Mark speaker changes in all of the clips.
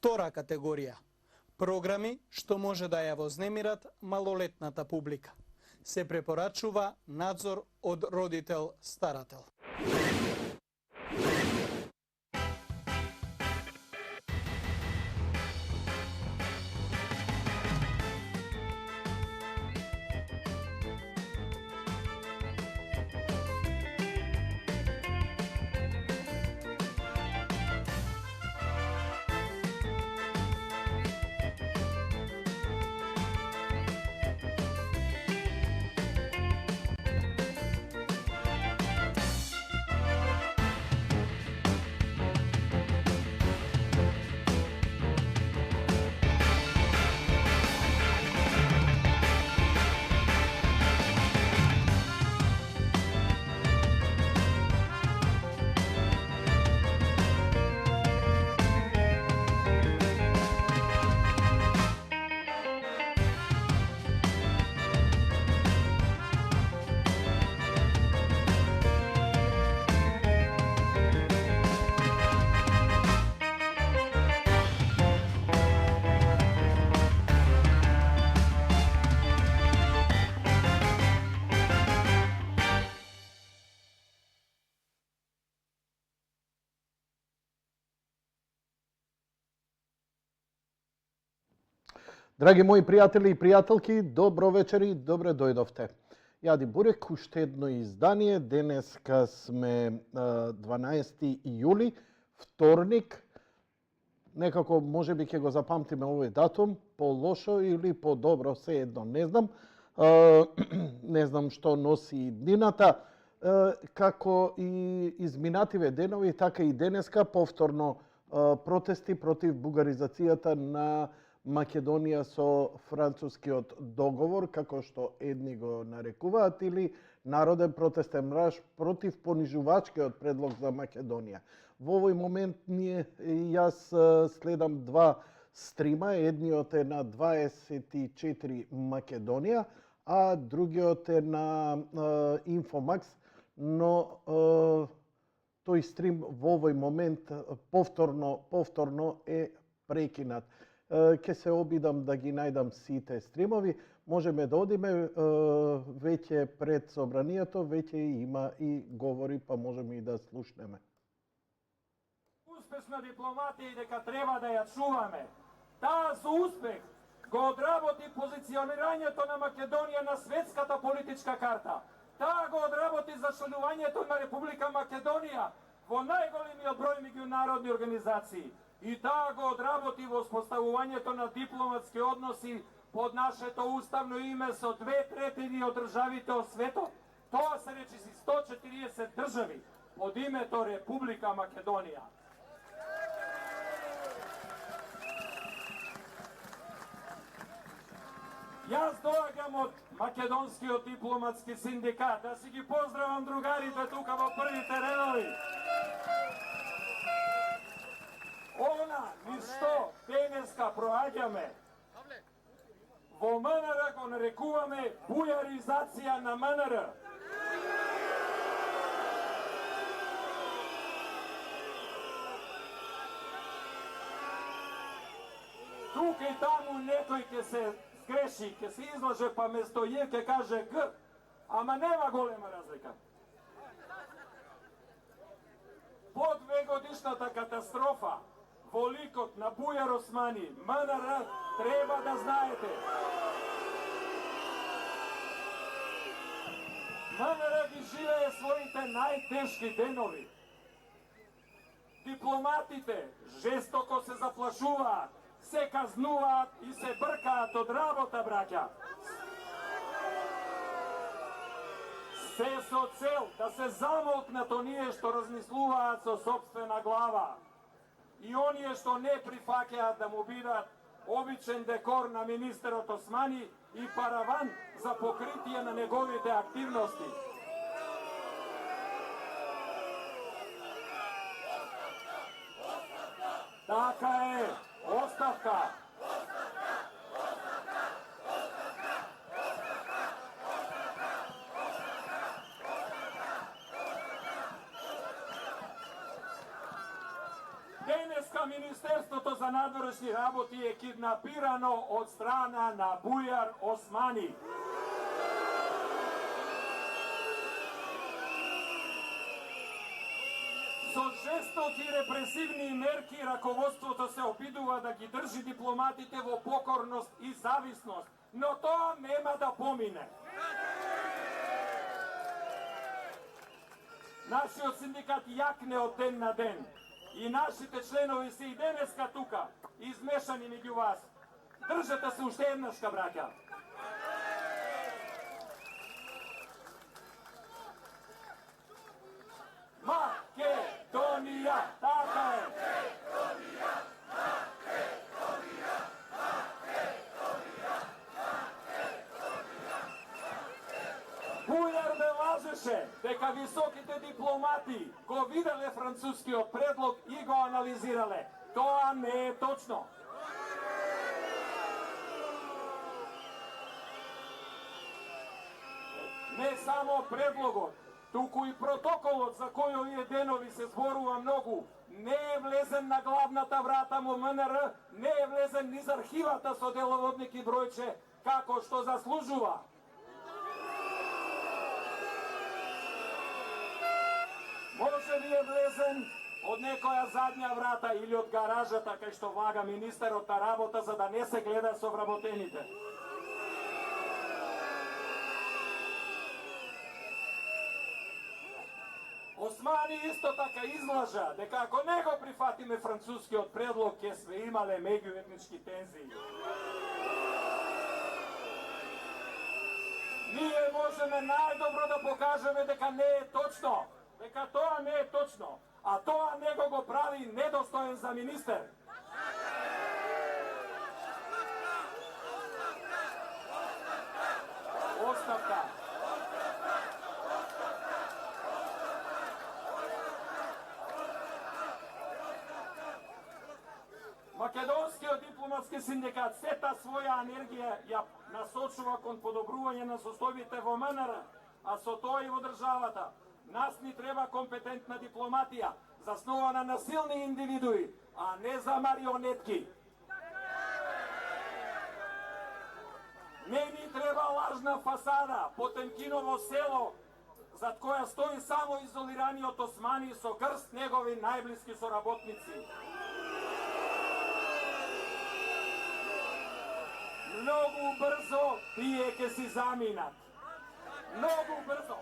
Speaker 1: Втора категорија – програми што може да ја вознемират малолетната публика. Се препорачува надзор од родител-старател.
Speaker 2: Драги мои пријатели и пријателки, добро вечер и добре дојдовте. Јади Бурек, уште едно издание. Денеска сме 12 јули, вторник. Некако можеби ќе го запамтиме овој датум, по-лошо или по-добро, се едно, не знам. Не знам што носи днината. Како и изминативе денови, така и денеска повторно протести против бугаризацијата на Македонија со францускиот договор, како што едни го нарекуваат, или народен протестен марш против понижувачкиот предлог за Македонија. Во овој момент јас следам два стрима, едниот е на 24 Македонија, а другиот е на Инфомакс, но тој стрим во овој момент повторно е прекинат. Ке се обидам да ги најдам сите стримови. Можеме да одиме веќе пред собранието, веќе има и говори, па можеме и да слушнеме.
Speaker 3: Успешна дипломатија и дека треба да ја чуваме. Таа со успех го одработи позиционирањето на Македонија на светската политичка карта. Таа го одработи за членувањето на Република Македонија во најголемиот број меѓународни организации. И таа го одработи во споставувањето на дипломатски односи под нашето уставно име со 2/3 од државите од светот. Тоа се речиси 140 држави под името Република Македонија. Јас доаѓам од Македонскиот дипломатски синдикат, да си ги поздравам другарите тука во првите редови. Она ни што денеска проаѓаме, во МНР го нарекуваме бујаризација на МНР. Тука и таму некој ќе се сгреши, ќе се излаже, па место Ј ќе каже Г, ама нема голема разлика. По 2-годишната катастрофа во ликот на Бујар Османи, МНР треба да знаете. МНР ги живее своите најтешки денови. Дипломатите жестоко се заплашуваат, се казнуваат и се бркаат од работа, браќа. Се со цел да се замолкнат оние што размислуваат со сопствена глава и оние што не прифаќаат да му бидат обичен декор на министерот Османи и параван за покритие на неговите активности. Така е, оставка! Денеска Министерството за надворешни работи е киднапирано од страна на Бујар Османи. Со жестоки репресивни мерки раководството се обидува да ги држи дипломатите во покорност и зависност, но тоа нема да помине. Нашиот синдикат јакне од ден на ден и нашите членови се и денеска тука, измешани меѓу вас. Држете се уште еднашка, браќа. Македонија, така е. Бујар ме лажеше дека високите дипломати го виделе францускиот предлог и го анализирале. Тоа не е точно. Не само предлогот, туку и протоколот за кој овие денови се зборува многу, не е влезен на главната врата МНР, не е влезен низ архивата со деловодник и бројче, како што заслужува. Може би е влезен од некоја задња врата или од гаражата кај што влага министерот на работа за да не се гледа со вработените. Османи исто така излажа дека ако не го прифатиме францускиот предлог ќе сме имале меѓуетнички тензии. Ние можеме најдобро да покажеме дека не е точно, дека тоа не е точно, а тоа него го прави недостоен за министер. Оставка. Македонскиот дипломатски синдикат сета своја енергија ја насочува кон подобрување на состојбите во МНР, а со тоа и во државата. Нас ни треба компетентна дипломатија, заснована на силни индивидуи, а не за марионетки. Не ни треба лажна фасада, Потемкиново село, зад која стои само изолираниот Османи со крст негови најблиски соработници. Многу брзо тие ќе си заминат. Многу брзо.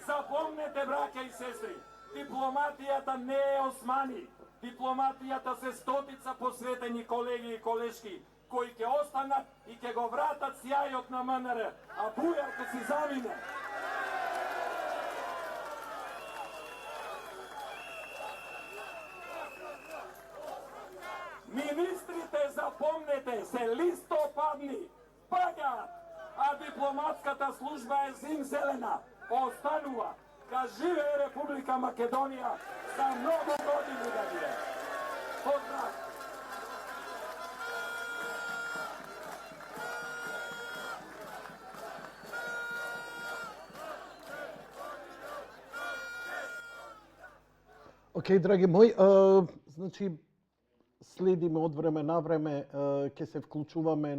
Speaker 3: Запомнете, браќа и сестри, дипломатијата не е Османи. Дипломатијата се стотица посветени колеги и колешки, кои ќе останат и ќе го вратат сјајот на МНР, а Бујар ќе си замине. Министрите, запомнете, се листопадни, паѓаат, а дипломатската служба е зимзелена, останува. Да живее Република Македонија за многу години да биде. Поздрав!
Speaker 2: Океј, драги мои, значи следиме од време на време, ќе се вклучуваме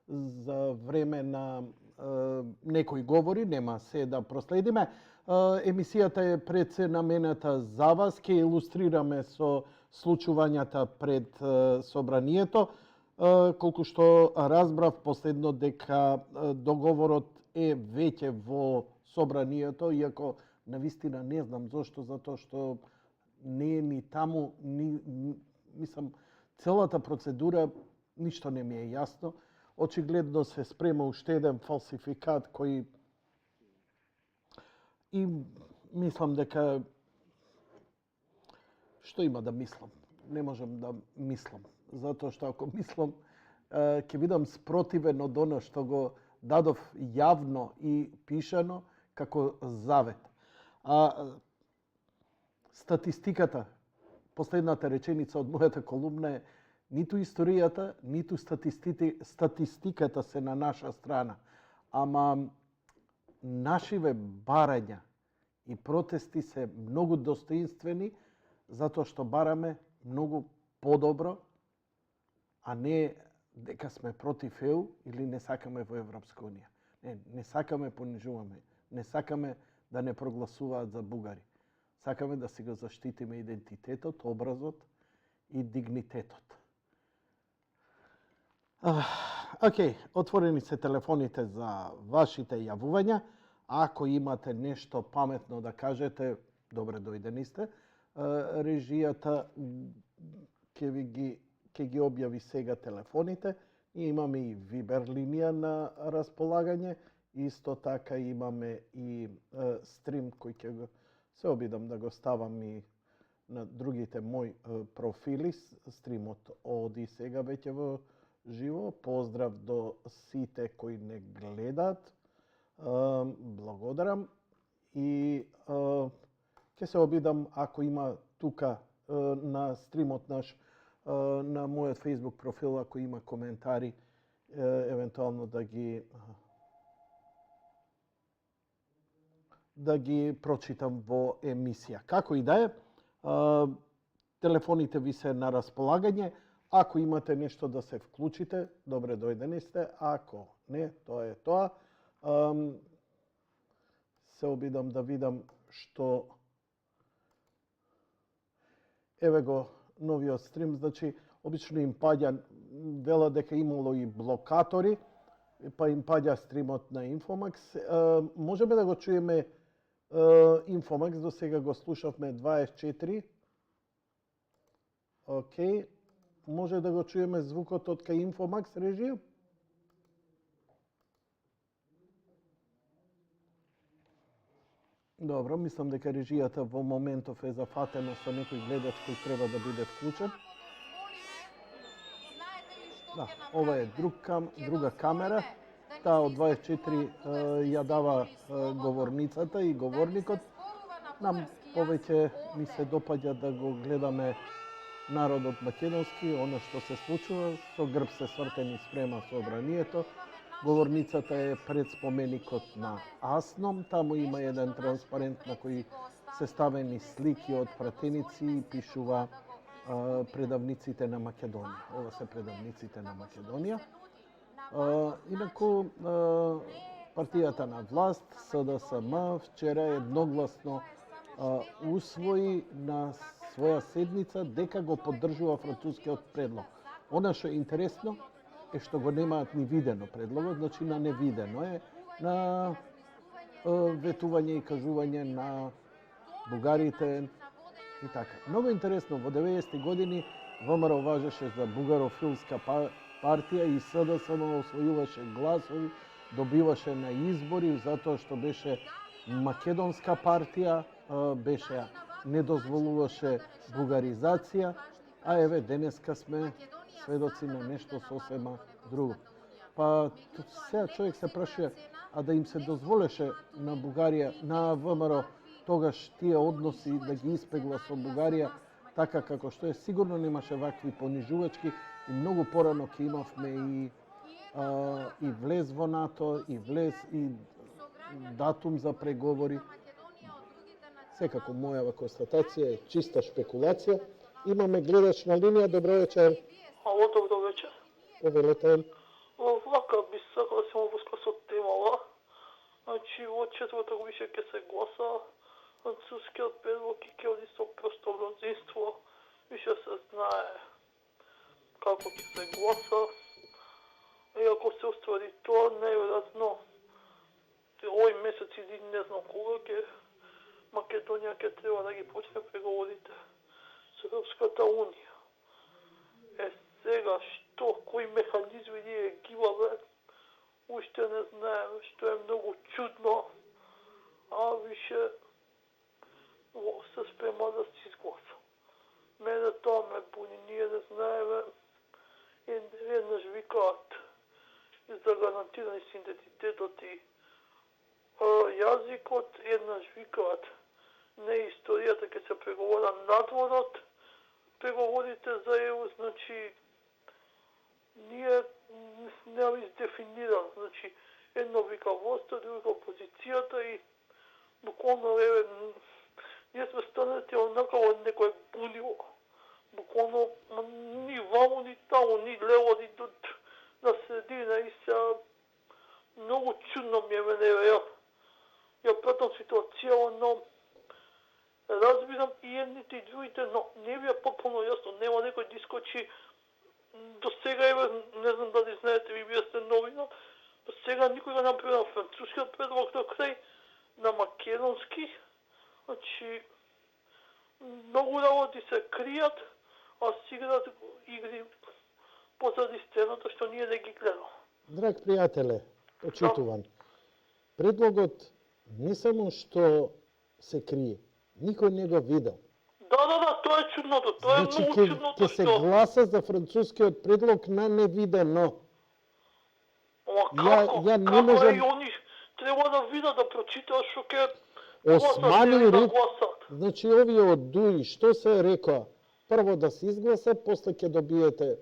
Speaker 2: за време на некои говори, нема се да проследиме. Емисијата е пред се намената за вас, ќе илустрираме со случувањата пред собранието. Колку што разбрав последно дека договорот е веќе во собранието, иако навистина не знам зошто, затоа што не е ни таму, мислам, целата процедура ништо не ми е јасно. Очигледно се спрема уште еден фалсификат кој и мислам дека што има да мислам? Не можам да мислам, затоа што ако мислам ќе бидам спротивен од оно што го дадов јавно и пишано како завет. А статистиката, последната реченица од мојата колумна е: ниту историјата, ниту статистиката се на наша страна, ама нашиве барања и протести се многу достоинствени затоа што бараме многу подобро, а не дека сме против ЕУ или не сакаме во Европска унија. Не сакаме понижуваме, не сакаме да не прогласуваат за бугари. Сакаме да си го заштитиме идентитетот, образот и дигнитетот. Океј, отворени се телефоните за вашите јавувања. Ако имате нешто паметно да кажете, добре дојдени сте. Режијата ќе ги објави сега телефоните. И имаме и Вибер линија на располагање. Исто така имаме и стрим кој ќе го се обидам да го ставам и на другите мои профили. Стримот оди сега веќе во живо. Поздрав до сите кои не гледаат. Благодарам. И ќе се обидам, ако има тука на стримот наш, на мојот Facebook профил, ако има коментари, евентуално да ги прочитам во емисија. Како и да е, телефоните ви се на располагање. Ако имате нешто да се вклучите, добре дојдени сте. Ако не, тоа е тоа. Се обидам да видам што... Еве го новиот стрим, значи, обично им паѓа, вела дека имало и блокатори, па им паѓа стримот на Инфомакс. Можеме да го чуеме Инфомакс, до сега го слушавме 24. Океј. Може да го чуеме звукот од кај Инфомакс, режија? Добро, мислам дека режијата во моментов е зафатена со некој гледач кој треба да биде вклучен. Да, ова е друга камера. Таа од 24 ја дава говорницата и говорникот. Нам повеќе ми се допаѓа да го гледаме народот македонски, она што се случува, со грб се свртени спрема собранието. Говорницата е пред споменикот на Асном, таму има еден транспарент на кој се ставени слики од пратеници и пишува предавниците на Македонија. Ова се предавниците на Македонија. Инаку, партијата на власт, СДСМ, вчера едногласно усвои на своја седница дека го поддржува францускиот предлог. Она што е интересно е што го немаат ни видено предлогот, значи на невидено е, на ветување и кажување на бугарите и така. Многу интересно, во 90-ти години ВМРО важеше за бугарофилска партија и СДСМ освојуваше гласови, добиваше на избори затоа што беше македонска партија, не дозволуваше бугаризација, а еве денеска сме сведоци на нешто сосема друго. Па сега човек се прашува, а да им се дозволеше на Бугарија, на ВМРО, тогаш тие односи да ги испегла со Бугарија, така како што е, сигурно немаше вакви понижувачки и многу порано ќе имавме и влез во НАТО, и датум за преговори. Секако мојава констатација е чиста шпекулација. Имаме гледач на линија, добро вечер.
Speaker 4: Ало, добро вечер.
Speaker 2: Повелете.
Speaker 4: Вака би сакал да се обврска со темава. Значи, во четврток више ќе се гласа францускиот предлог и ќе оди со просто мнозинство. Више се знае како ќе се гласа. И ако се оствари тоа, најверојатно овој месец или не знам кога ќе Македонија ќе треба да ги почне преговорите со Европската унија. Сега што, кои механизми ние ги имаме, уште не знаеме, што е многу чудно, а више се спрема да се изгласа. Мене тоа ме буни, ние не знаеме, еднаш викаат и за гарантирани с идентитетот и јазикот, еднаш викаат не историјата ќе се преговара надворот, преговорите за ЕУ, значи ние не издефиниран, значи едно вика власта, друго опозицијата и буквално ние сме станати онака од некој бунило. Буквално ни вамо, ни тамо, ни лево, ни на средина и сега многу чудно ми е мене, ја пратам ситуација, но разбирам и едните и другите, но не ви е потpuno јасно, нема некој да искочи. До сега, не знам дали знаете, ви бие сте новина, до сега никој го направи на францускиот предлог до крај, на македонски, значи многу работи се кријат, а си играат игри позади сцената што ние не ги гледаме.
Speaker 2: Драг пријателе, почитуван, предлогот не само што се крие, никој не го видел.
Speaker 4: Да, тоа е чудното, тоа е
Speaker 2: Значи,
Speaker 4: многу чудното
Speaker 2: ќе се гласа за францускиот предлог на невидено.
Speaker 4: Ама како?
Speaker 2: ја не
Speaker 4: Како
Speaker 2: можам-
Speaker 4: е и они треба да видат, да прочитаат што ќе
Speaker 2: Османи
Speaker 4: гласат, да
Speaker 2: Рид,
Speaker 4: гласат.
Speaker 2: значи овие од ДУИ, што се рекоа? Прво да се изгласа, после ќе добиете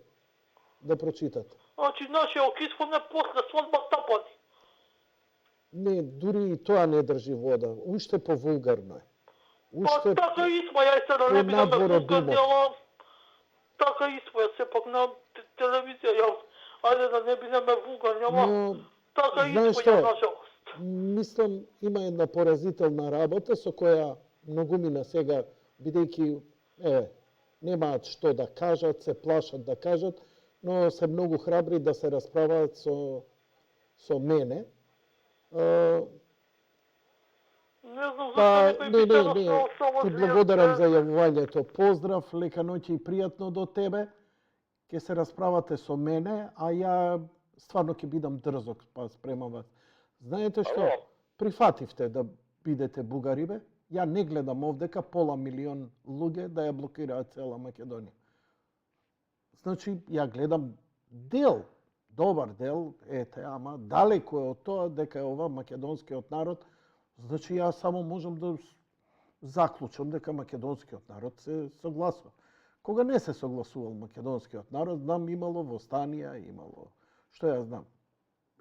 Speaker 2: да прочитате.
Speaker 4: Значи, нашиот окисфо не после свадба тапани.
Speaker 2: Не, дури и тоа не држи вода. Уште повулгарно е.
Speaker 4: Па
Speaker 2: Уште
Speaker 4: така испа, ја се да не бидеме
Speaker 2: понадвор од
Speaker 4: вулгарни,
Speaker 2: умот.
Speaker 4: ама така испа, ја сепак на телевизија, ја, ајде да не бидеме вулгарни, ама
Speaker 2: Но,
Speaker 4: така
Speaker 2: знаеш
Speaker 4: испа, ја
Speaker 2: што?
Speaker 4: нажалост.
Speaker 2: Мислам, има една поразителна работа со која многумина сега, бидејќи немаат што да кажат, се плашат да кажат, но се многу храбри да се расправаат со мене.
Speaker 4: Не знам
Speaker 2: Па,
Speaker 4: зашто некој би се расправал само
Speaker 2: ти
Speaker 4: за
Speaker 2: благодарам
Speaker 4: јас,
Speaker 2: за јавувањето. Поздрав, лека ноќ и пријатно до тебе. Ќе се расправате со мене, а ја стварно ќе бидам дрзок, па спремам вас. Знаете што?
Speaker 5: Ало.
Speaker 2: Прифативте да бидете бугарибе. Ја не гледам овдека пола милион луѓе да ја блокираат цела Македонија. Значи, ја гледам дел, добар дел, ама далеко е од тоа дека е ова македонскиот народ. Значи, јас само можам да заклучам дека македонскиот народ се согласува. Кога не се согласувал македонскиот народ, знам имало востанија, имало, што ја знам,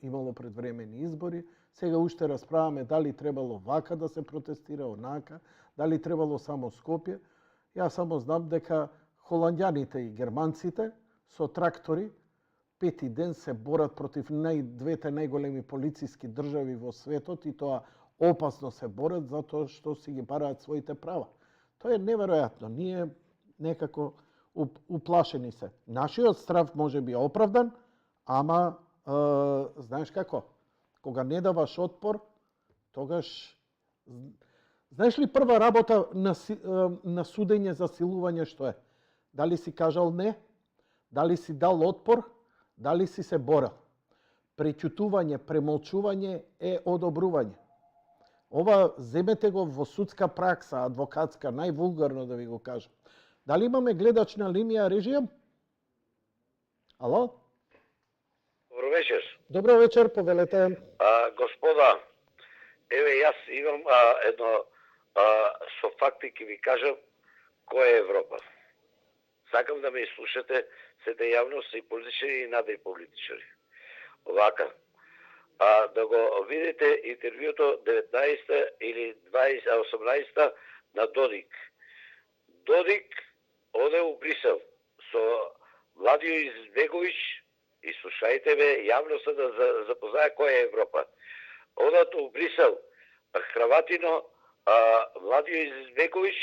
Speaker 2: имало предвремени избори. Сега уште расправаме дали требало вака да се протестира, онака, дали требало само Скопје. Јас само знам дека холандјаните и германците со трактори пети ден се борат против двете најголеми полициски држави во светот и тоа опасно се борат затоа што си ги бараат своите права. Тоа е неверојатно. Ние некако уплашени се. Нашиот страв може би оправдан, ама знаеш како? Кога не даваш отпор, тогаш... Знаеш ли прва работа на судење за силување што е? Дали си кажал не? Дали си дал отпор? Дали си се борел? Преќутување, премолчување е одобрување. Ова земете го во судска пракса, адвокатска, највулгарно да ви го кажам. Дали имаме гледач на линија, режија? Ало?
Speaker 5: Добро вечер.
Speaker 2: Добро вечер, повелете.
Speaker 5: Господа, еве јас имам едно со факти ќе ви кажам која е Европа. Сакам да ме слушате сите јавност и политичари и надри политичари. Овака, да го видите интервјуто 19 или 18 на Додик. Додик оде у Брисел со Владио Избеговиќ и слушајте ме, јавноста да запознае која е Европа. Одат у Брисел Храватино, Владио Избеговиќ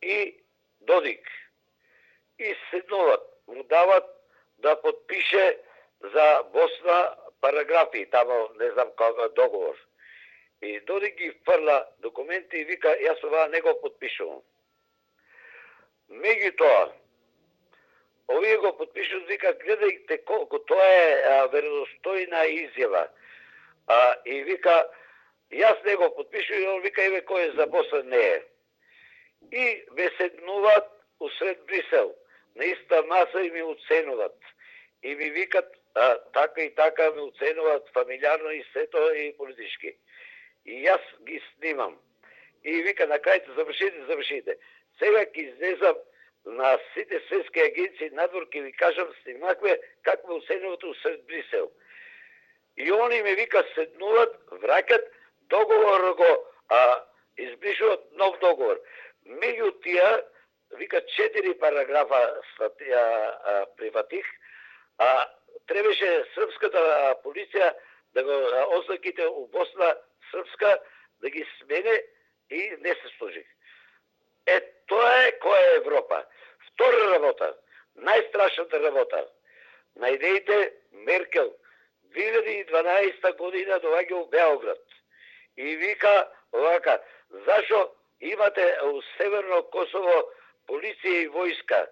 Speaker 5: и Додик. И седнуват, му дават да подпише за Босна параграфи, тамо не знам кога договор. И Додик ги фрла документи и вика, јас ова не го подпишувам. Меѓутоа, овие го подпишуват, вика, гледајте колку тоа е веродостојна изјава. И вика, јас не го подпишувам, он вика, еве кој е за Босна не е. И ме седнуваат усред Брисел, на иста маса и ми оценуват. И ми викат, така и така ме оценуват фамилиарно и сето и политички. И јас ги снимам. И вика, на крајте, завршите. Сега ќе излезам на сите светски агенции надвор, ќе ви кажам, снимакме как ме оценуват усред Брисел. И они ме вика, седнуват, враќат, договор го избришуват вика 4 параграфа прифатих, требаше српската полиција да го ознаките у Босна српска, да ги смене и не се служи. Тоа е која е Европа. Втора работа, најстрашната работа. Најдејте Меркел 2012 година доаѓа у Београд и вика овака: зашо имате у Северно Косово полиција и војска?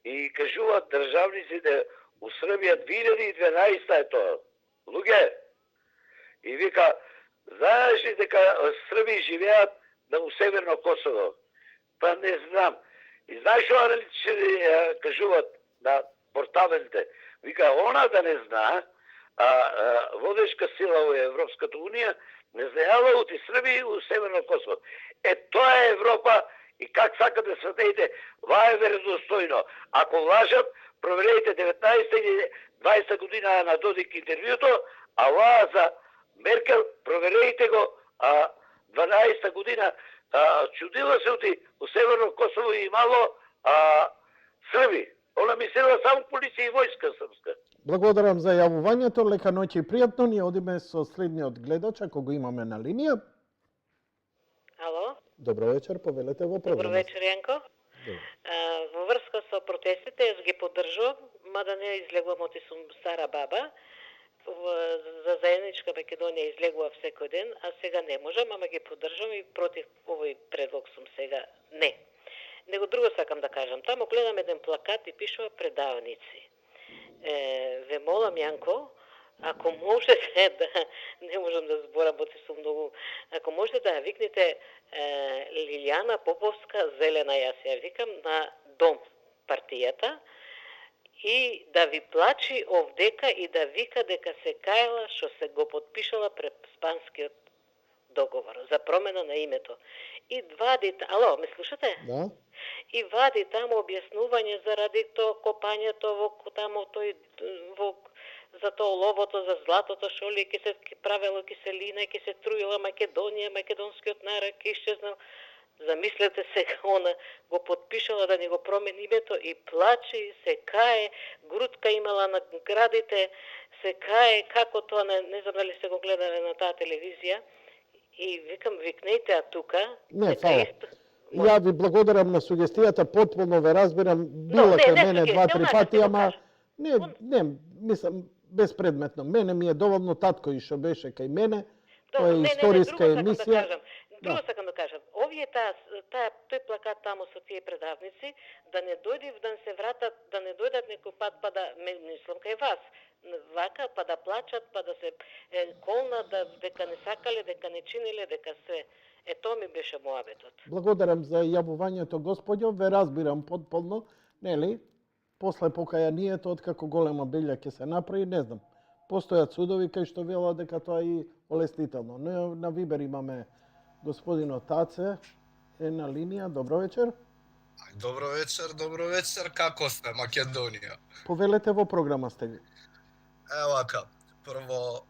Speaker 5: И кажуваат државниците у Србија 2012 е тоа. Луѓе, и вика, знаеш ли дека Срби живеат у Северно Косово? Па не знам. И знаеш што аналитичари кажуваат на порталите? Вика, она да не знае, водешка сила во Европската Унија, не знаела оти Срби у Северно Косово. Тоа е Европа и как сакате да сватејте, ва е веродостојно. Ако лажат, проверете 19 или 20 година на Додик интервјуто, а ва за Меркел проверете го 12 година. Чудила се оти у Северно Косово и мало Срби. Она мислела само полиција и војска српска.
Speaker 2: Благодарам за јавувањето, лека ноќ и пријатно. Ние одиме со следниот гледач, ако го имаме на линија.
Speaker 6: Ало?
Speaker 2: Добро вечер, повелете во програма.
Speaker 6: Добро вечер, Јанко. Во врска со протестите, јас ги поддржувам, мада не излегувам, оти сум стара баба. За заедничка Македонија излегува секој ден, а сега не можам, ама ги поддржувам и против овој предлог сум сега не. Него друго сакам да кажам. Таму гледам еден плакат и пишува предавници. Ве молам, Јанко, ако можете да, не можам да зборам, оти сум многу, ако можете да викнете Лилијана Поповска Зелена, јас ја викам, на дом партијата, и да ви плачи овдека и да вика дека се каела што се го подпишала пред Спанскиот договор за промена на името. И вади, ало, ме слушате?
Speaker 2: Да.
Speaker 6: И вади таму објаснување заради тоа копањето во таму тој во за тоа ловото, за златото, што ли ќе се правело киселина, ќе се труила Македонија, македонскиот народ ќе исчезнал. Замислете сега, она го подпишала да ни го промени името и плаче и се кае, грудка имала на градите, се кае, како тоа, не знам дали се го гледале на таа телевизија, и викам, викнете, а тука...
Speaker 2: Не, фала. Ја ви благодарам на сугестијата, потполно ве разбирам, била кај мене 2-3 пати, ама... Не, мислам, безпредметно. Мене ми е доволно татко и што беше кај мене, тоа е историска емисија.
Speaker 6: Друго сакам да кажам, овие тој плакат таму со тие предавници, да не дојде, да се вратат, да не дојдат некој пат, па да, мислам кај вас, вака, па да плачат, па да се колнат, дека не сакале, дека не чинеле, дека се... Тоа ми беше моабетот.
Speaker 2: Благодарам за јавувањето, господјо, ве разбирам потполно, нели? После покајанието, откако голема белја ќе се направи, не знам. Постојат судови кај што велат дека тоа е олеснително. На Вибер имаме господинот Таце е на линија. Добро вечер.
Speaker 7: Добро вечер, како сте, Македонија?
Speaker 2: Повелете, во програма сте ви.
Speaker 7: Вака, прво,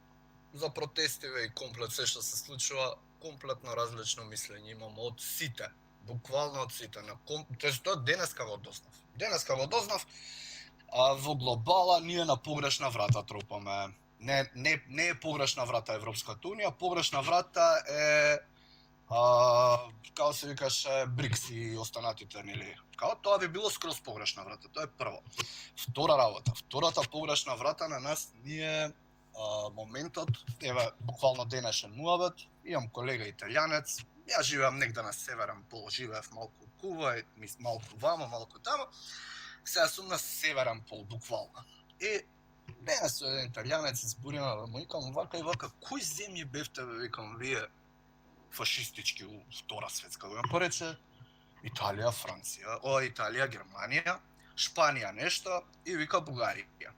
Speaker 7: за протестиве и комплет се што се случува, комплетно различно мислење имам од сите, буквално од сите. Тоа денеска го дознав, во глобала ние на погрешна врата трупаме. Не е погрешна врата Европската Унија, погрешна врата е како се викаше БРИКС и останатите, нели? Тоа би било скроз погрешна врата, тоа е прво. Втора работа, втората погрешна врата на нас ние моментот, еве буквално денешен муабет, имам колега италијанец, ја живеам негде на северен пол, живеев малку од Кува, малку вамо, малку тамо. Сега сум на северен пол буквално. И денес со еден италијанец избориме, му викам вака и вака, кои земји бевте, викам, вие фашистички у Втора светска војна? Порече Италија, Франција, Италија, Германија, Шпанија нешто и вика Бугарија.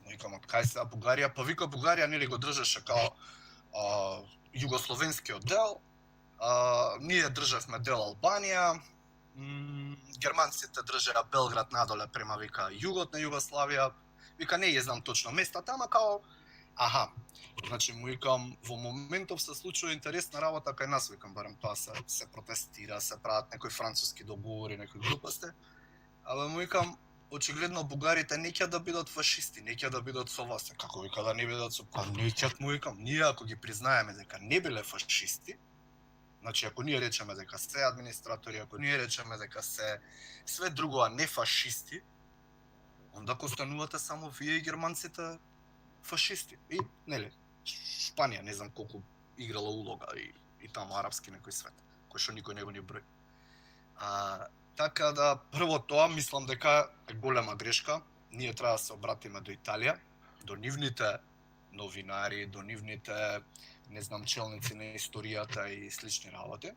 Speaker 7: Викам, од кај сега Бугарија? Па вика Бугарија нели го држеше као југословенскиот дел, ние држевме дел Албанија, германците држеа Белград надоле према вика југот на Југославија, вика не ја знам точно местата, ама као Аха, значи му викам, во моментов се случува интересна работа кај нас, викам, барем тоа се протестира, се прават некои француски договори, некои глупости. Абе му викам, очигледно бугарите не ќе да бидат фашисти, не ќе да бидат со вас. Како вика да не бидат со... Па не ќе му викам, ние ако ги признаеме дека не биле фашисти, значи ако ние речеме дека се администратори, ако ние речеме дека се све друго, а не фашисти, онда останувате само вие и германците фашисти. И, нели, Шпанија не знам колку играла улога и таму арапски некој свет, кој што никој не го ни брои. Така да, прво тоа, мислам дека е голема грешка. Ние треба да се обратиме до Италија, до нивните новинари, до нивните, не знам, челници на историјата и слични работи.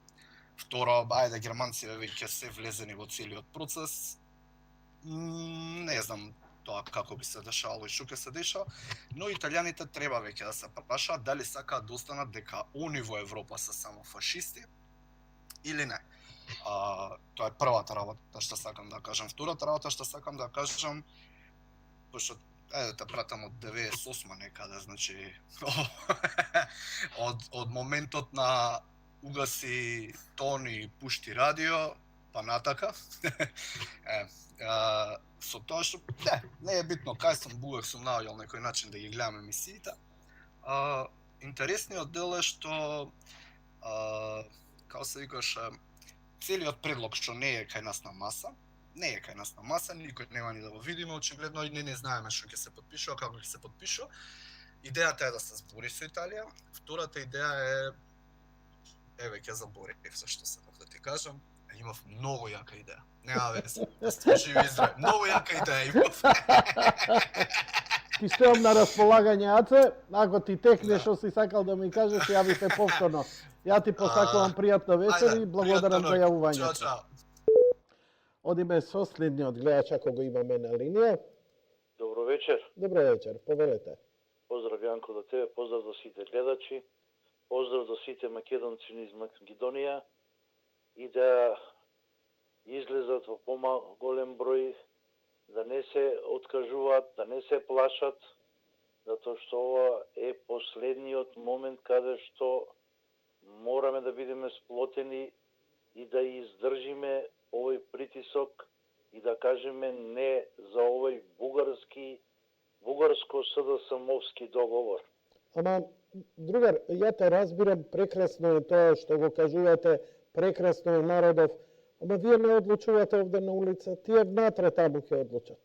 Speaker 7: Второ, ајде, германците веќе се влезени во целиот процес. Не знам тоа како би се дешавало и што ќе се деша, но италијаните треба веќе да се прашаат дали сакаат да останат дека они во Европа се само фашисти или не. Тоа е првата работа што сакам да кажам. Втората работа што сакам да кажам, пошто те пратам од 98 некаде, значи од моментот на угаси тон и пушти радио, па натака. Со тоа што не е битно кај сум, буек сум наоѓал некој начин да ги гледам емисиите. Интересниот дел е што како се викаше, целиот предлог што не е кај нас на маса, никој нема ни да го видиме, очигледно и не знаеме што ќе се подпишува, како ќе се подпишува. Идејата е да се збори со Италија. Втората идеја е веќе заборев за што сакав да ти кажам. Имав многу јака идеја. Нема везе. Живи и здрави. Многу јака идеја имав.
Speaker 2: Ти стојам на располагање, Аце. Ако ти текне што си сакал да ми кажеш, јави се повторно. Ја ти посакувам пријатна вечер и благодарам за јавувањето.
Speaker 7: Чао.
Speaker 2: Одиме со следниот гледач ако го имаме на линија.
Speaker 8: Добро вечер.
Speaker 2: Добро вечер, повелете.
Speaker 8: Поздрав Јанко за тебе, поздрав за сите гледачи, поздрав за сите македонци низ Македонија и да излезат во голем број, да не се откажуваат, да не се плашат, затоа што ова е последниот момент каде што мораме да бидеме сплотени и да издржиме овој притисок и да кажеме не за овој бугарско-СДСМовски договор.
Speaker 2: Ама, другар, ја те разбирам, прекрасно е тоа што го кажувате, прекрасно е народов, ама вие не одлучувате овде на улица, тие внатре таму ќе одлучат.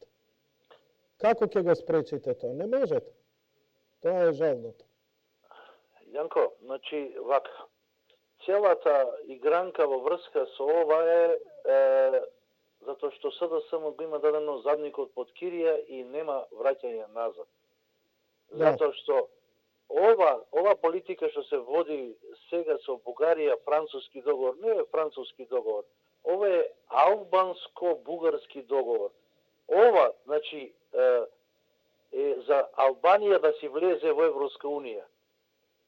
Speaker 2: Како ќе го спречите тоа? Не можете. Тоа е жалното.
Speaker 8: Јанко, значи, вака, целата игранка во врска со ова е затоа што СДСМ го има дадено задникот под кирија и нема враќање назад. Затоа што ова политика што се води сега со Бугарија, француски договор, не е француски договор. Ова е албанско-бугарски договор. Ова, значи, е за Албанија да си влезе во Европска унија.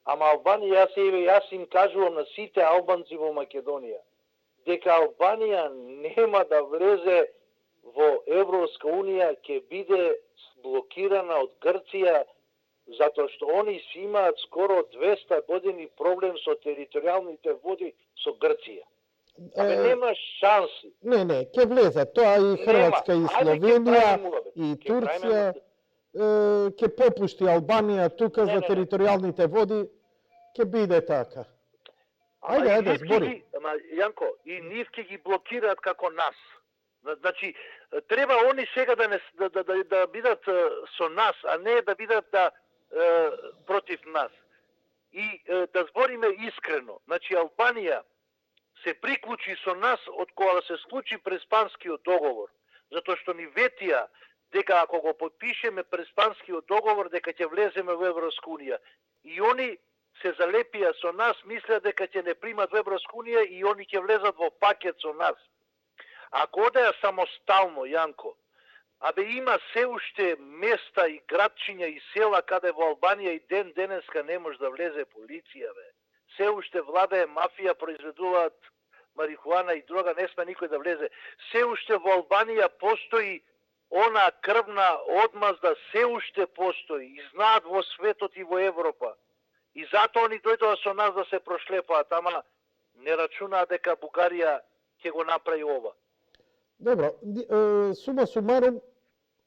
Speaker 8: Ама Албанија, јас им кажувам на сите албанци во Македонија, дека Албанија нема да влезе во Европска унија, ќе биде блокирана од Грција, затоа што они си имаат скоро 200 години проблем со територијалните води со Грција. Абе, нема шанси.
Speaker 2: Не, ќе влезе. Тоа и Хрватска, и Словенија, и Турција. Ќе попушти Албанија тука за територијалните води, ќе биде така. Ајде, збори.
Speaker 8: Ама, Јанко, и нив ќе ги блокираат како нас. Значи, треба они сега да бидат со нас, а не да бидат против нас. И да збориме искрено. Значи, Албанија се приклучи со нас од кога да се склучи Преспанскиот договор. Затоа што ни ветија дека ако го подпишеме Преспанскиот договор, дека ќе влеземе во Европска унија. И они се залепија со нас, мислеа дека ќе не примат во Европска унија и они ќе влезат во пакет со нас. Ако одеа самостално, Јанко, абе има се уште места и градчиња и села каде во Албанија и денеска не може да влезе полиција, бе. Се уште владае мафија, произведуваат марихуана и дрога, не сме никој да влезе. Се уште во Албанија постои она крвна одмазда се уште постои и знаат во светот и во Европа. И затоа они дојдоа со нас да се прошлепаат, ама не рачунаат дека Бугарија ќе го направи ова.
Speaker 2: Добро, сума сумарум,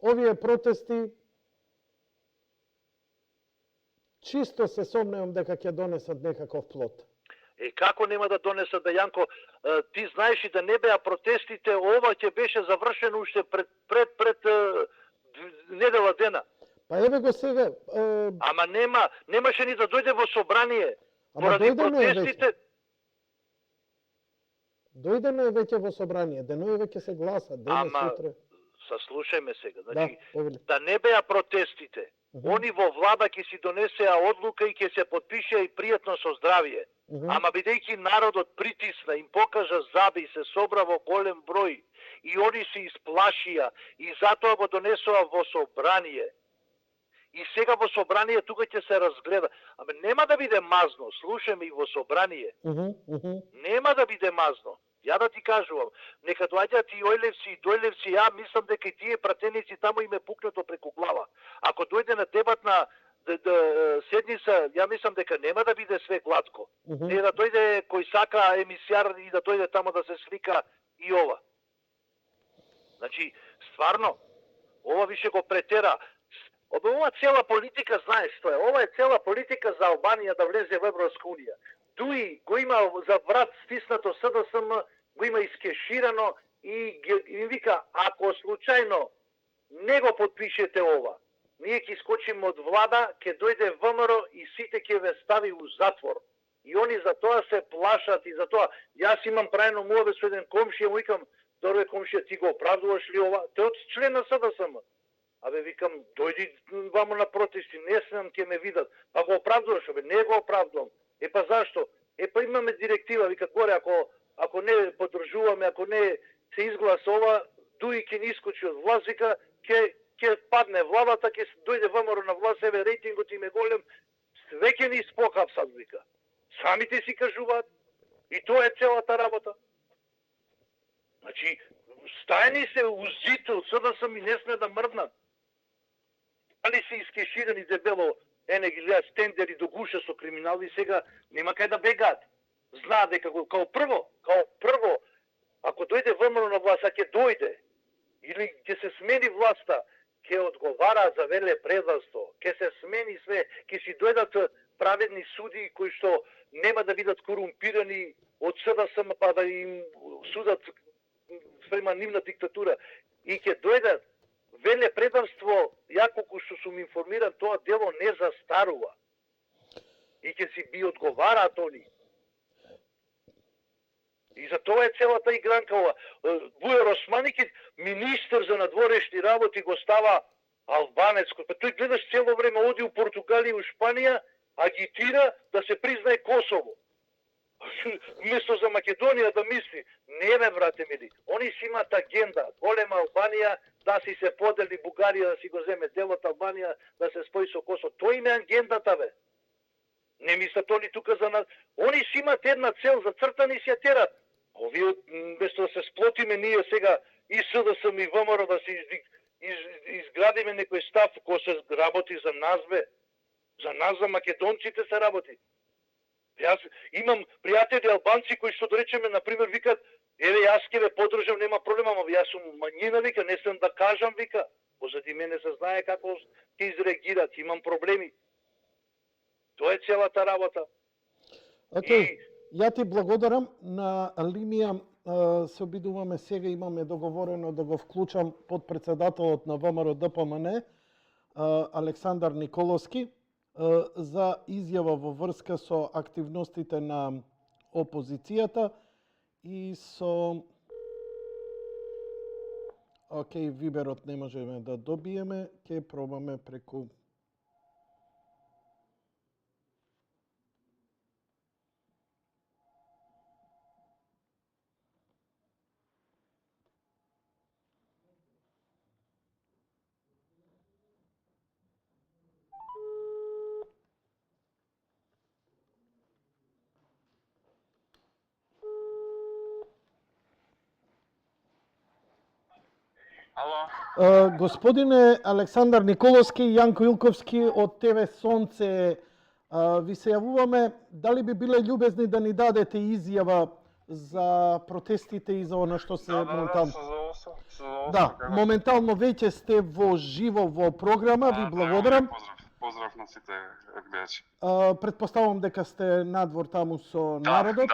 Speaker 2: овие протести чисто се сомневам дека ќе донесат некаков плод.
Speaker 8: Како нема да донесат, да Јанко, ти знаеш и да не беа протестите, ова ќе беше завршено уште пред недела дена.
Speaker 2: Па еве го сега.
Speaker 8: Ама немаше ни да дојде во собрание.
Speaker 2: Ама
Speaker 8: Поради
Speaker 2: дојдено е
Speaker 8: протестите.
Speaker 2: Дојдено е веќе во собрание, денојве ќе се гласа, денес сутре.
Speaker 8: Саслушајме сега, значи,
Speaker 2: повели.
Speaker 8: да не беа протестите, они во влада ќе си донесеа одлука и ќе се подпишеа и пријатно со здравие. Ама бидејќи народот притисна, им покажа заби и се собра во голем број, и они се исплашија, и затоа го донесоа во собрание. И сега во собрание тука ќе се разгледа. Ама нема да биде мазно, слушаме и во собрание. Нема да биде мазно. Ја да ти кажувам, нека доаѓаат и Ојлевци и Дојлевци, ја мислам дека и тие пратеници таму им е пукнато преку глава. Ако дојде на дебатна седница, ја мислам дека нема да биде све гладко. Не да дојде кој сака емисијар и да дојде таму да се слика и ова. Значи, стварно, ова више го претера. Ова цела политика, знаеш што е? Ова е цела политика за Албанија да влезе во Европска унија. Дуи го има за врат стиснато СДСМ, го има искеширано и им вика, ако случајно не го подпишете ова, ние ќе искочиме од влада, ќе дојде ВМРО и сите ќе ве стави у затвор. И они за тоа се плашат и за тоа. Јас имам правено муаве со еден комшија, му викам, добре комшија, ти го оправдуваш ли ова? Тој од член на СДСМ. Абе, викам, дојди вамо на протести, не знам, ќе ме видат. Па го оправдуваш, абе, не го оправдувам. Па зашто? Па имаме директива, вика, горе, ако не подржуваме, ако не се изгласа ова, дуи ќе ни искочи од власт, вика, ќе падне владата, ќе дојде ВМРО на власт, еве рейтингот им е голем, све ќе ни испокапсат, вика. Самите си кажуваат. И тоа е целата работа. Значи, стајани се узито, СДСМ ми не сме да мрднат. Али се искеширани дебело, ене ги гледа стендери до гуша со криминали, сега нема кај да бегаат. Знаат дека као прво, ако дојде ВМРО на власт, а ќе дојде, или ќе се смени власта, ќе одговара за веле предавство, ќе се смени све, ќе си дојдат праведни суди кои што нема да бидат корумпирани од СДСМ па да им судат спрема нивна диктатура. И ќе дојдат веле предавство, ја колку што сум информиран, тоа дело не застарува. И ќе си би одговараат они. И за тоа е целата игранка ова. Бујар Османики, министр за надворешни работи, го става албанец. Па тој гледаш цело време оди у Португалија и у Шпанија, агитира да се признае Косово. Вместо за Македонија да мисли, не бе, брате мили, они си имат агенда, голема Албанија, да си се подели Бугарија, да си го земе делот Албанија, да се спои со Косово. Тој им е агендата, бе. Не мислат они тука за нас. Они си имат една цел, зацртани си ја терат. Овие, вместо да се сплотиме ние сега и СДСМ и ВМРО да се изградиме некој став кој се работи за нас, бе. За нас, за македонците се работи. Јас имам пријатели албанци кои што да речеме, например, викат, еве јас ќе ве поддржам, нема проблема, ама јас сум мањина, вика, не сум да кажам, вика. Позади мене се знае како ќе изреагират, имам проблеми. Тоа е целата работа.
Speaker 2: Океј, ја ти благодарам. На линија се обидуваме сега, имаме договорено да го вклучам подпредседателот на ВМРО ДПМН, Александар Николовски, за изјава во врска со активностите на опозицијата и со... Океј, виберот не можеме да добиеме, ќе пробаме преку...
Speaker 9: Ало.
Speaker 2: Господине Александар Николовски и Јанко Илковски од ТВ Сонце, ви се јавуваме, дали би биле љубезни да ни дадете изјава за протестите и за она што се моментално... Да, моментално веќе сте во живо во програма, ви благодарам.
Speaker 9: Поздрав на сите гледачи.
Speaker 2: Предпоставувам дека сте надвор таму со народот.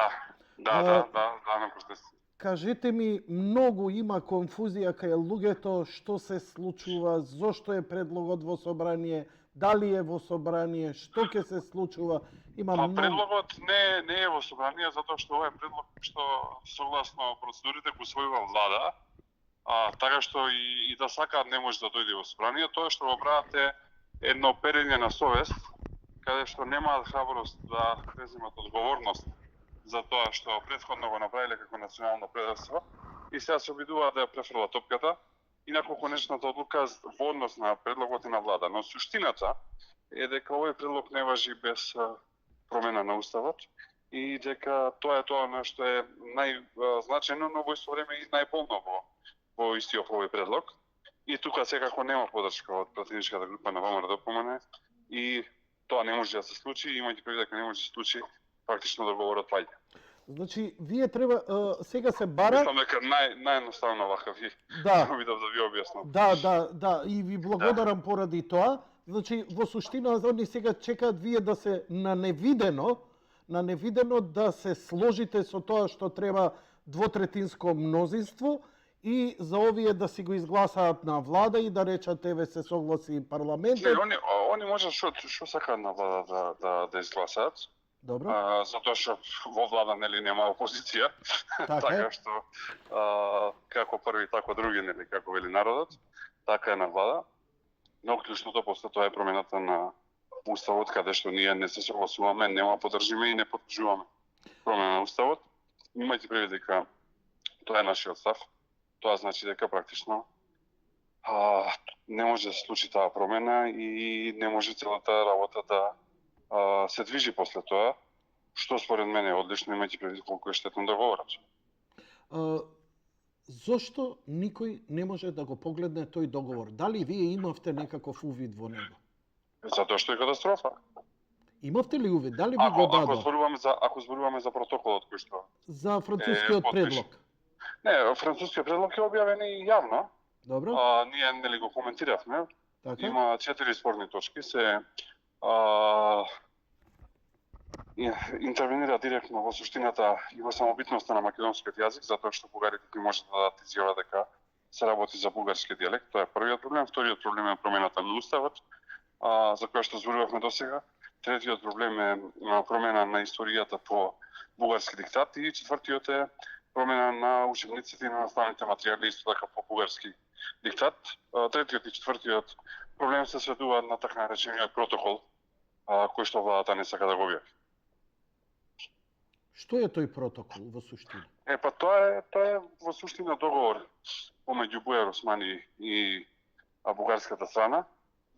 Speaker 9: Да, на протест.
Speaker 2: Кажете ми, многу има конфузија кај луѓето, што се случува, зошто е предлогот во собрание, дали е во собрание, што ќе се случува. Има многу...
Speaker 9: Предлогот не е во собрание, затоа што ова е предлог што согласно процедурите го усвоила влада, така што и да сакаат не може да дојде во собрание. Тоа што го прават е едно перење на совест, каде што немаат храброст да преземат одговорност за тоа што претходно го направиле како национално предавство и сега се обидуваат да ја префрлат топката и на конечната одлука во однос на предлогот и на влада. Но суштината е дека овој предлог не важи без промена на уставот и дека тоа е тоа што е најзначајно, но во исто време и најполно во истиот овој предлог. И тука секако нема подршка од пратеничката група на ВМРО-ДПМН и тоа не може да се случи, имајќи предвид дека не може да се случи, практично договорот паѓа.
Speaker 2: Значи, вие треба сега се бара...
Speaker 9: Мислам дека наједноставно вака ви обидов да ви објаснам.
Speaker 2: Да, и ви благодарам поради тоа. Значи, во суштина, они сега чекаат вие да се на невидено да се сложите со тоа што треба двотретинско мнозинство и за овие да си го изгласаат на влада и да речат еве се согласи парламентот.
Speaker 9: Не, они може што сакаат на влада да изгласаат.
Speaker 2: Добро.
Speaker 9: Затоа што во влада нема опозиција. Така што како први така други како вели народот, така е на влада. Но клучното после тоа е промената на уставот каде што ние не се согласуваме, нема поддржиме и не поддржуваме промена на уставот. Имајте предвид дека тоа е нашиот став. Тоа значи дека практично не може да се случи таа промена и не може целата работа да се движи после тоа, што според мене е одлично, имајќи предвид колку е штетно договорот.
Speaker 2: Зошто никој не може да го погледне тој договор? Дали вие имавте некаков увид во него?
Speaker 9: Затоа што е катастрофа.
Speaker 2: Имавте ли увид? Дали ви го дадо?
Speaker 9: Ако зборуваме за протоколот кој што
Speaker 2: за францускиот предлог.
Speaker 9: Не, францускиот предлог е објавен и јавно.
Speaker 2: Добро.
Speaker 9: Ние нели го коментиравме.
Speaker 2: Така.
Speaker 9: Има 4 спорни точки, се интервенира директно во суштината и во самобитноста на македонскиот јазик, затоа што бугарите не можат да дадат изјава дека се работи за бугарски дијалект. Тоа е првиот проблем. Вториот проблем е промената на уставот, за која што зборувавме досега. Третиот проблем е промена на историјата по бугарски диктат и четвртиот е промена на учебниците и на наставните материјали исто така по бугарски диктат. Третиот и четвртиот проблем се сведуваат на така наречениот протокол, кој што владата не сака да го објави.
Speaker 2: Што е тој протокол во суштина?
Speaker 9: Тоа е во суштина договор помеѓу Бујар Османи и бугарската страна,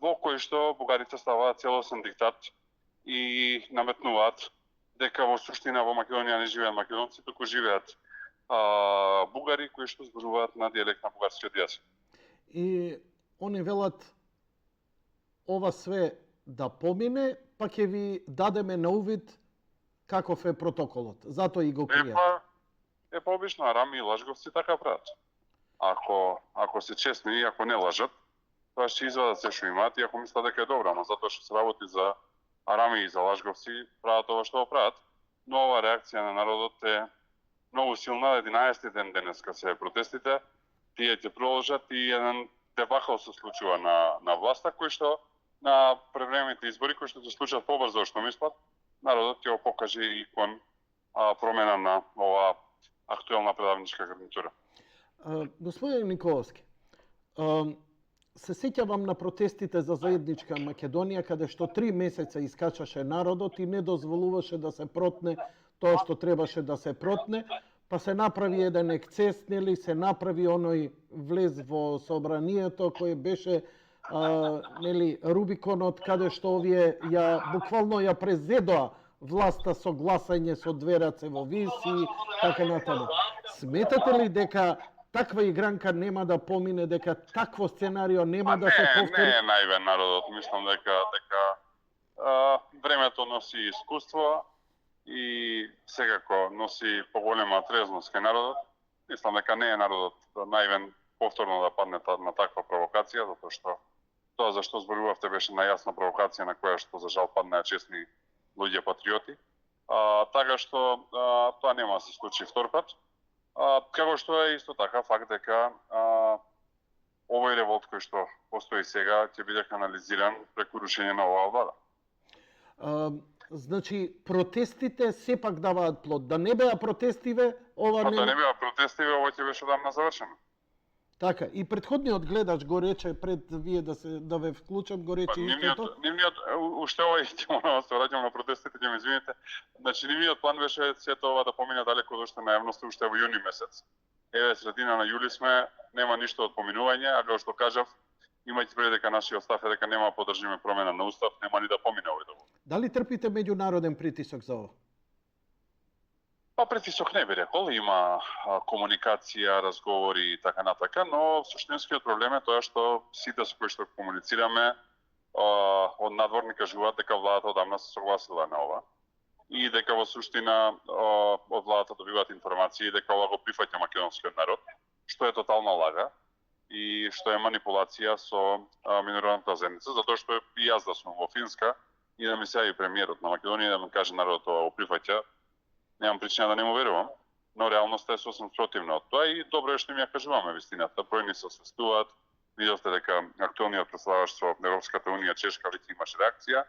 Speaker 9: во кој што бугарите ставаат целосен диктат и наметнуваат дека во суштина во Македонија не живеат македонци, туку живеат бугари кои што зборуваат на дијалект на бугарскиот јазик.
Speaker 2: И они велат ова све да помине, па ќе ви дадеме на увид каков е протоколот. Затоа и го кријат.
Speaker 9: Обично арами и лажговци така прават. Ако се честни и ако не лажат, тоа ќе извадат се што имаат и ако мислат дека е добро, но затоа што се работи за арами и за лажговци, прават ова што го прават. Но ова реакција на народот е многу силна. 11 ден денеска се протестите, тие ќе продолжат и еден дебакал се случува на власта, кој што на превремените избори, кои што се случат побрзо што мислат, народот ќе го покаже и кон промена на ова актуелна предавничка гарнитура.
Speaker 2: Господин Николовски, се сеќавам на протестите за заедничка Македонија, каде што 3 месеца искачаше народот и не дозволуваше да се протне тоа што требаше да се протне, па се направи еден ексцес, нели, се направи оној влез во собранието кој беше нели Рубиконот, каде што овие буквално ја презедоа власта со гласање со две раце во вис и така натаму. Сметате ли дека таква игранка нема да помине, дека такво сценарио нема да се
Speaker 9: Не
Speaker 2: повтори?
Speaker 9: е наивен народот, мислам дека времето носи искуство и секако носи поголема трезност кај народот. Мислам дека не е народот наивен повторно да падне на таква провокација, затоа што тоа за што зборувавте беше најасна провокација на која што за жал паднаа честни луѓе патриоти. Така што тоа нема да се случи втор пат. Како што е исто така факт дека овој револт кој што постои сега ќе биде канализиран преку рушење на оваа влада.
Speaker 2: Значи, протестите сепак даваат плод. Да не беа протестиве, ова
Speaker 9: Да
Speaker 2: нема...
Speaker 9: не беа протестиве, ова ќе беше одамна завршено.
Speaker 2: Така, и претходниот гледач го рече, пред вие да ве вклучам, го рече истото.
Speaker 9: Нивниот, уште овој ќе морам да се враќам на протестите, ќе ме извините. Значи, нивниот план беше сето ова да помине далеко уште на јавноста, уште во јуни месец. Еве, средина на јули сме, нема ништо од поминување, а како што кажав, имајќи предвид дека нашиот став е дека нема да поддржиме промена на устав, нема ни да помине овој договор.
Speaker 2: Дали трпите меѓународен притисок за ова?
Speaker 9: Па притисок не би рекол, има комуникација, разговори и така натака, но суштинскиот проблем е тоа што сите со кои што комуницираме од надвор ни кажуваат дека владата одамна се согласила на ова и дека во суштина од владата добиваат информации дека ова го прифаќа македонскиот народ, што е тотална лага и што е манипулација со меѓународната заедница, затоа што и јас да сум во Финска и да ми се јави премиерот на Македонија да ми каже народот ова го прифаќа, немам причина да не му верувам, но реалноста е сосем спротивна од тоа и добро е што ми ја кажуваме вистината. Бројни се освестуваат, видовте дека актуелниот представувач со Европската унија Чешка веќе имаше реакција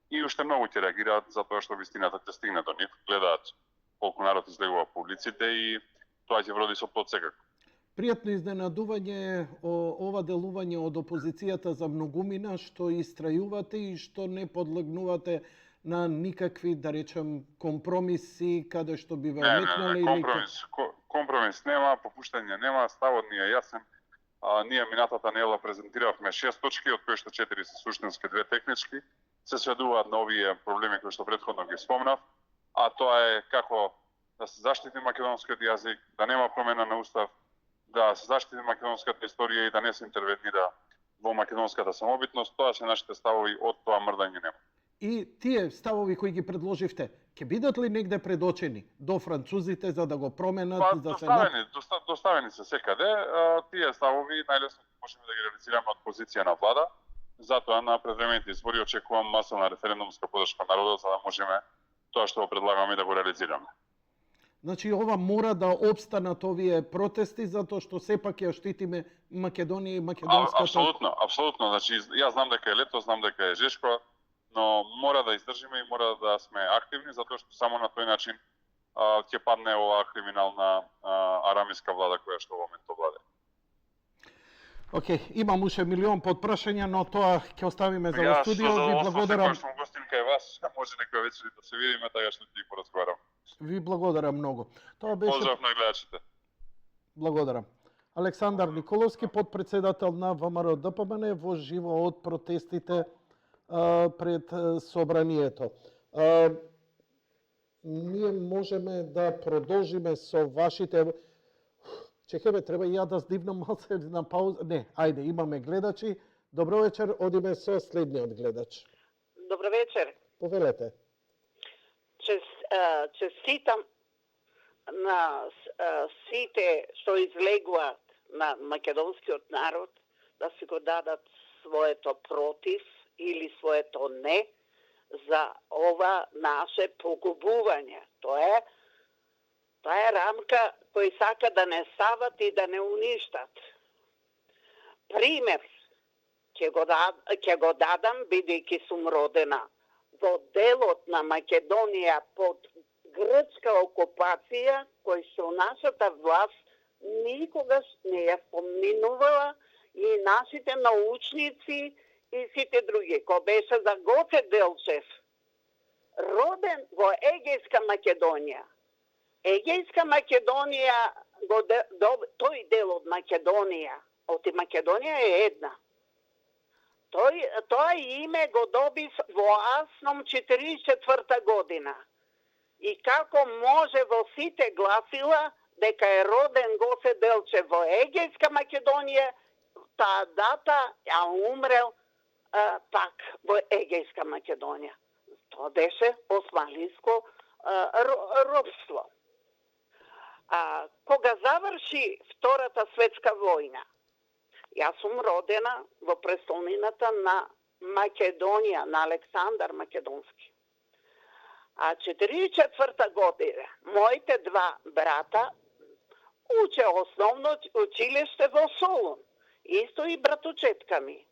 Speaker 9: и уште многу ќе реагираат затоа што вистината ќе стигне до нив, гледаат колку народ излегува по улиците и тоа ќе вроди со плод секако.
Speaker 2: Пријатно изненадување ова делување од опозицијата за многумина, што истрајувате и што не подлегнувате на никакви, да речем, компромиси, каде што би ве ометнале или...
Speaker 9: Компромис нема, попуштање нема, ставот ни е јасен. Ние минатата недела презентиравме 6 точки, од кои што 4 се суштински, 2 технички. Се сведуваат на овие проблеми кои што претходно ги спомнав, а тоа е како да се заштити македонскиот јазик, да нема промена на устав, да се заштити македонската историја и да не се интервенира во македонската самобитност. Тоа се нашите ставови, од тоа мрдање нема.
Speaker 2: И тие ставови кои ги предложивте, ќе бидат ли негде предочени до французите за да го променат?
Speaker 9: Доставени се секаде. Тие ставови најлесно можеме да ги реализираме од позиција на влада. Затоа на предвремените избори очекувам масовна референдумска поддршка народот за да можеме тоа што го предлагаме да го реализираме.
Speaker 2: Значи ова мора да обстанат овие протести затоа што сепак ја штитиме Македонија и македонската...
Speaker 9: Апсолутно. Значи јас знам дека е лето, знам дека е жешко, но мора да издржиме и мора да сме активни затоа што само на тој начин ќе падне оваа криминална арамиска влада која што во моментот владе.
Speaker 2: Океј, имам уште милион подпрашања, но тоа ќе оставиме за во студио. Ви благодарам.
Speaker 9: Јас сум гостин кај вас, може некоја вечер да се видиме, така што ќе поразговарам.
Speaker 2: Ви благодарам многу. Тоа беше...
Speaker 9: Поздрав на гледачите.
Speaker 2: Благодарам. Александар Николовски, подпредседател на ВМРО ДПМН, во живо од протестите пред собранието. Ние можеме да продолжиме со вашите... Чекаме, треба и ја да здивнам малце на пауза. Не, ајде, имаме гледачи. Добро вечер, одиме со следниот гледач.
Speaker 10: Добро вечер.
Speaker 2: Повелете.
Speaker 10: Честитам на сите што излегуваат на македонскиот народ да си го дадат своето против или своето не за ова наше погубување. Тоа е рамка кој сака да не стават и да не уништат. Пример ќе го дадам бидејќи сум родена во делот на Македонија под грчка окупација, кој што нашата власт никогаш не ја спомнувала и нашите научници и сите други. Кој беше за Гоце Делчев, роден во Егејска Македонија. Егејска Македонија, тој дел од Македонија, оти Македонија е една. Тоа име го добив во Асном 44 година. И како може во сите гласила дека е роден Гоце Делчев во Егејска Македонија, таа дата, а умрел пак во Егејска Македонија. Тоа беше османлиско робство. Кога заврши Втората светска војна, јас сум родена во престолнината на Македонија, на Александар Македонски. 44 година, моите два брата уче основно училиште во Солун. Исто и братучетка ми.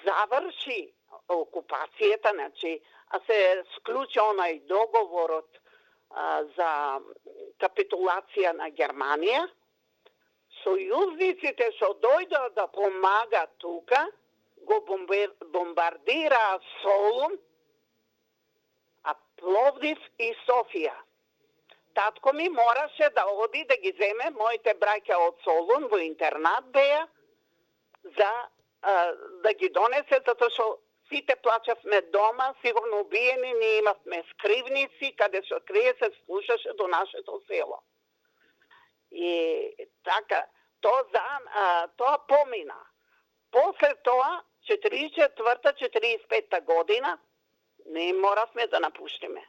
Speaker 10: Заврши окупацијата, значи, се склучи онај договорот за капитулација на Германија. Сојузниците што дојдоа да помагат тука, го бомбардираа Солун, а Пловдив и Софија. Татко ми мораше да оди да ги земе моите браќа од Солун во интернат беа за да ги донесе, затоа што сите плачавме дома, сигурно убиени, ние имавме скривници, каде што крие се слушаше до нашето село. И така, тоа помина. После тоа, 44-45 година, ние моравме да напуштиме.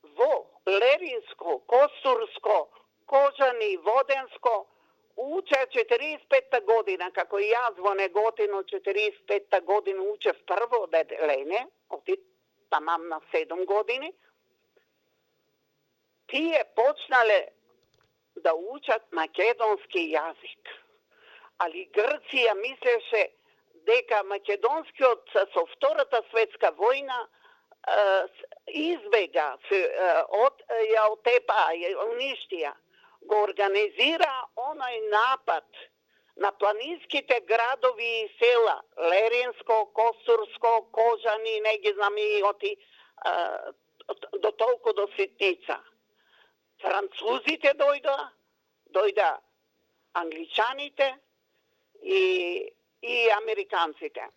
Speaker 10: Во Леринско, Костурско, Кожани, Воденско, уче 45 година, како и јас во Неготино 45 година учев прво одделение, оти тамам на 7 години, тие почнале да учат македонски јазик. Али Грција мислеше дека македонскиот со Втората светска војна избега, ја отепа, ја уништија. Го организира онај напад на планинските градови и села, Леринско, Костурско, Кожани, не ги знам и оти до толку до ситница. Французите дојда англичаните и американците.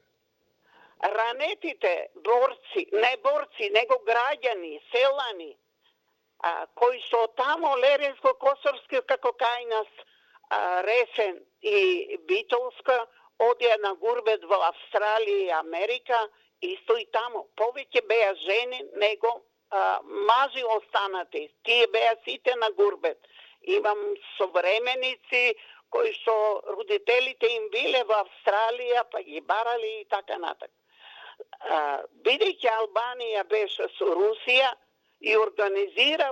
Speaker 10: Ранетите борци, не борци, него граѓани, селани, кои што тамо Леринско, Костурско, како кај нас Ресен и Битолска, одија на гурбет во Австралија и Америка, исто и тамо. Повеќе беа жени него мажи останати. Тие беа сите на гурбет. Имам современици кои што родителите им биле во Австралија, па ги барали и така натак. Бидејќи Албанија беше со Русија и организира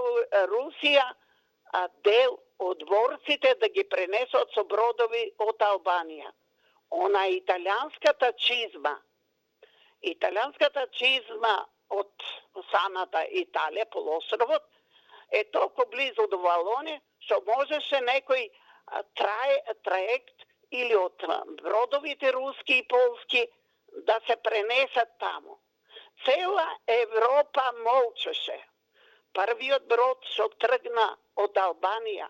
Speaker 10: Русија дел од борците да ги пренесат со бродови од Албанија. Она италијанската чизма од самата Италија, полуостровот, е толку близо до Валоне, што можеше некој траект или од бродовите руски и полски да се пренесат тамо. Цела Европа молчеше. Првиот брод што тргна од Албанија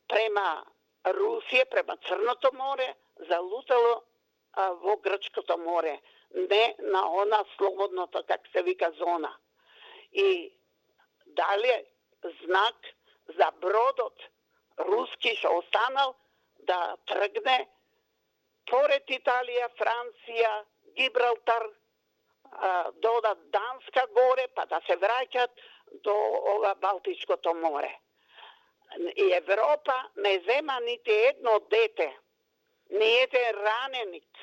Speaker 10: према Русија, према Црното море, залутало во Грчкото море, не на она слободното, как се вика, зона. И дале знак за бродот руски што останал да тргне поред Италија, Франција, Гибралтар, додат Данска горе, па да се враќат до ова Балтичкото море. И Европа не зема нити едно дете, ни еден раненик,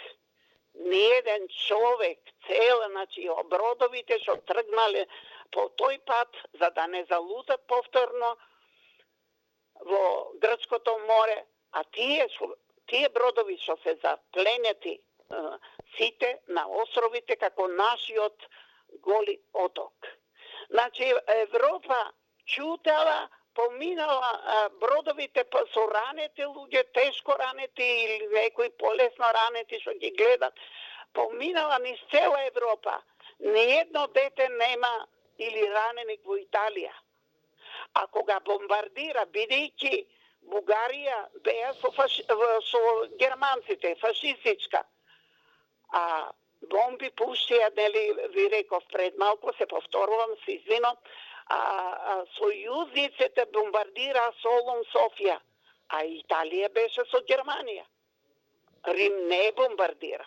Speaker 10: ни еден човек, цела, значи, бродовите што тргнале по тој пат, за да не залутат повторно во Грчкото море, а тие бродови што се запленети сите на островите како нашиот Голи оток. Значи, Европа чутела, поминала бродовите со ранети луѓе, тешко ранети или некои полесно ранети што ги гледат, поминала низ цела Европа. Ниедно дете нема или раненик во Италија. А кога бомбардира, бидејќи Бугарија беа со германците, фашистичка, а бомби пуштија, нели, ви реков пред малку, се повторувам, се извинам, сојузниците бомбардира Солун, Софија, а Италија беше со Германија. Рим не бомбардира.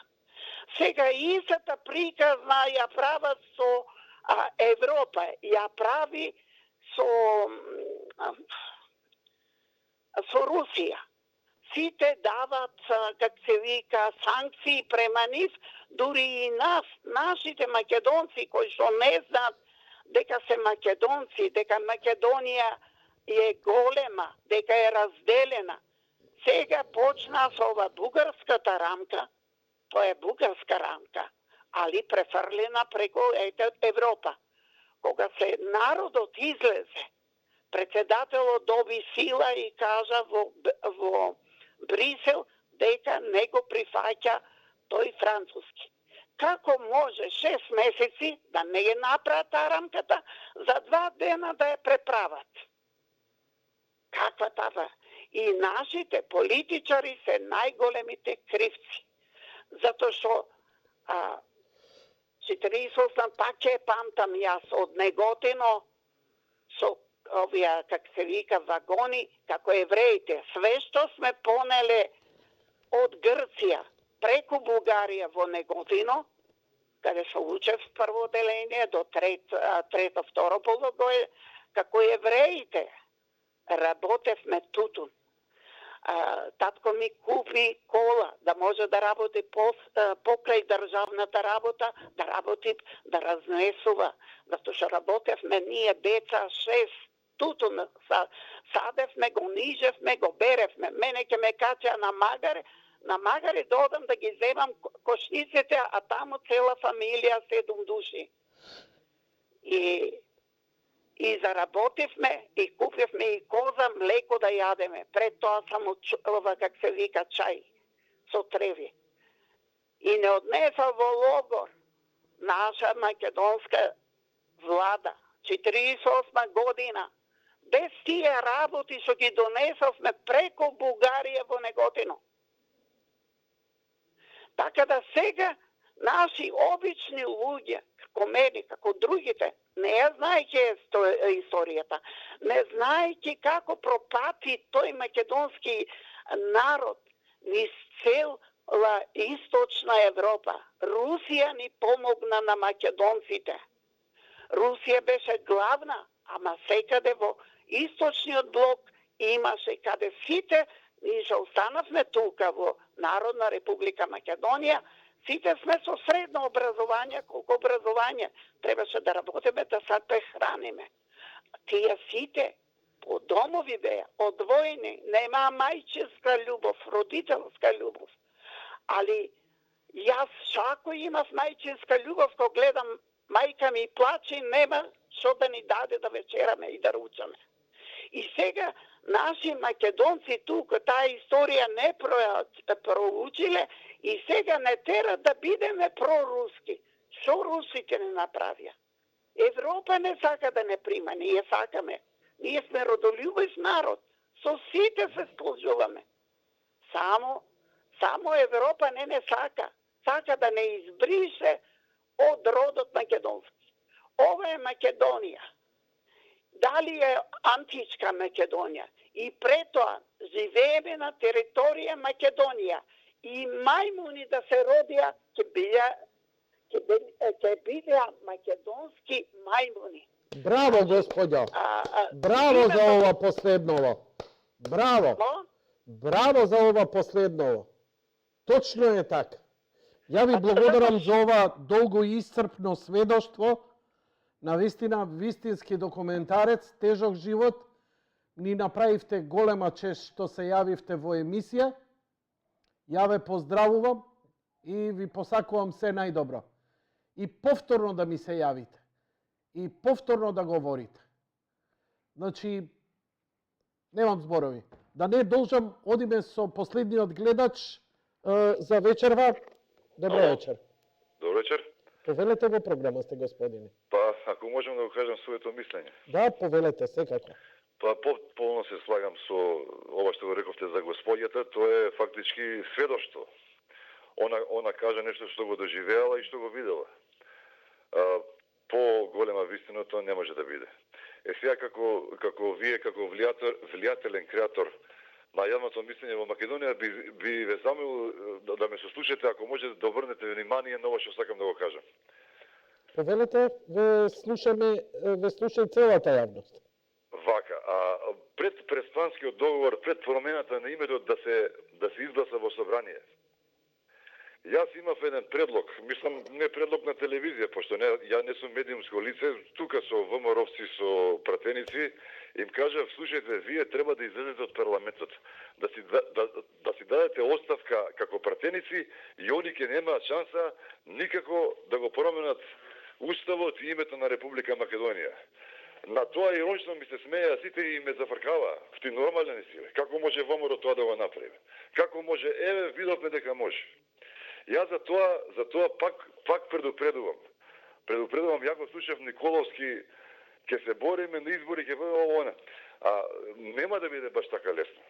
Speaker 10: Сега истата приказна ја прават со Европа, ја прави со Русија. Сите дават, как се вика, санкции према нив, дури и нас, нашите македонци кои што не знаат дека се македонци, дека Македонија е голема, дека е разделена. Сега почна со ова бугарската рамка, тоа е бугарска рамка, али префрлена преку Европа. Кога се народот излезе, председателот доби сила и кажа во Брисел дека не го прифаќа тој француски. Како може 6 месеци да не ја направат таа рамката, за 2 дена да ја преправат? Каква тава? И нашите политичари се најголемите кривци. Затоа што 48 пак ќе памтам јас од Неготино со овие, как се вика, вагони, како евреите. Све што сме понеле од Грција преку Бугарија во Неготино, каде се учев прво оделение до трето, второ полугодие, како евреите работевме тутун. Татко ми купи кола да може да работи покрај државната работа, да работи, да разнесува. Затоа што работевме ние деца 6, тутун садевме го, нижевме го, беревме. Мене ќе ме кача на Магаре да одам да ги земам кошниците, а таму цела фамилија, 7 души. И заработивме, и купивме и коза, млеко да јадеме. Пред тоа само ова, как се вика, чај со треви. И не однеса во логор наша македонска влада, 48 година, без тие работи што ги донесовме преку Бугарија во Неготино. Така да сега наши обични луѓе, како мене, како другите, не ја знаејќи историјата, не знаејќи како пропати тој македонски народ низ цела источна Европа. Русија ни помогна на македонците. Русија беше главна, ама секаде во источниот блок имаше каде сите, ние што останавме тука во Народна република Македонија, сите сме со средно образование, колку образование требаше да работиме, да се прехраниме. Тие сите по домови беа, одвоени, нема мајчинска љубов, родителска љубов. Али јас шако имав мајчинска љубов, кога гледам мајка ми плаче, нема што да ни даде да вечераме и да ручаме. И сега наши македонци тука таа историја не проучиле и сега не терат да бидеме проруски. Што русите не направија? Европа не сака да не прима, ние сакаме. Ние сме родолюбив народ. Со сите се склучуваме. Само Европа не сака. Сака да не избрише од родот македонски. Ова е Македонија. Дали е античка Македонија? И пред тоа живееме на територија Македонија. И мајмуни да се родија, ќе бидеа македонски мајмуни.
Speaker 2: Браво, господјо. Браво за ова последново. Браво. Браво за ова последново. Точно е така. Ја ви благодарам за ова долго и исцрпно сведоштво. Навистина, вистински документарец, тежок живот. Ни направивте голема чест што се јавивте во емисија. Ја ве поздравувам и ви посакувам се најдобро. И повторно да ми се јавите. И повторно да говорите. Значи, немам зборови. Да не должам, одиме со последниот гледач за вечерва. Добре вечер.
Speaker 11: Добро вечер.
Speaker 2: Повелете во програма сте, господине.
Speaker 11: Па, ако можем да го кажем своето мислење.
Speaker 2: Да, повелете, секако.
Speaker 11: Па, полно се слагам со ова што го рековте за господјата, тоа е фактички сведоштво. Она кажа нешто што го доживеала и што го видела. По голема вистина тоа не може да биде. сега како вие како влијателен креатор на јавното мислење во Македонија би ве замолил да ме сослушате, ако може да обрнете внимание на ова што сакам да го кажам.
Speaker 2: Повелете, ве слуша и целата јавност.
Speaker 11: Вака, пред преспанскиот договор, пред промената на името да се изгласа во собрание. Јас имав еден предлог, мислам не предлог на телевизија, пошто ја не сум медиумско лице, тука со ВМРО-вци, со пратеници, им кажав, слушајте, вие треба да излезете од парламентот, да си дадете оставка како пратеници и они ќе немаат шанса никако да го променат уставот и името на Република Македонија. На тоа иронично ми се смеја сите и ме зафркава. Ти нормален си, како може ВМРО тоа да го направи? Како може? Еве, видовме дека може. Јас за тоа пак предупредувам. Ја го слушав Николовски, ќе се бориме на избори, ќе биде ово. Нема да биде баш така лесно.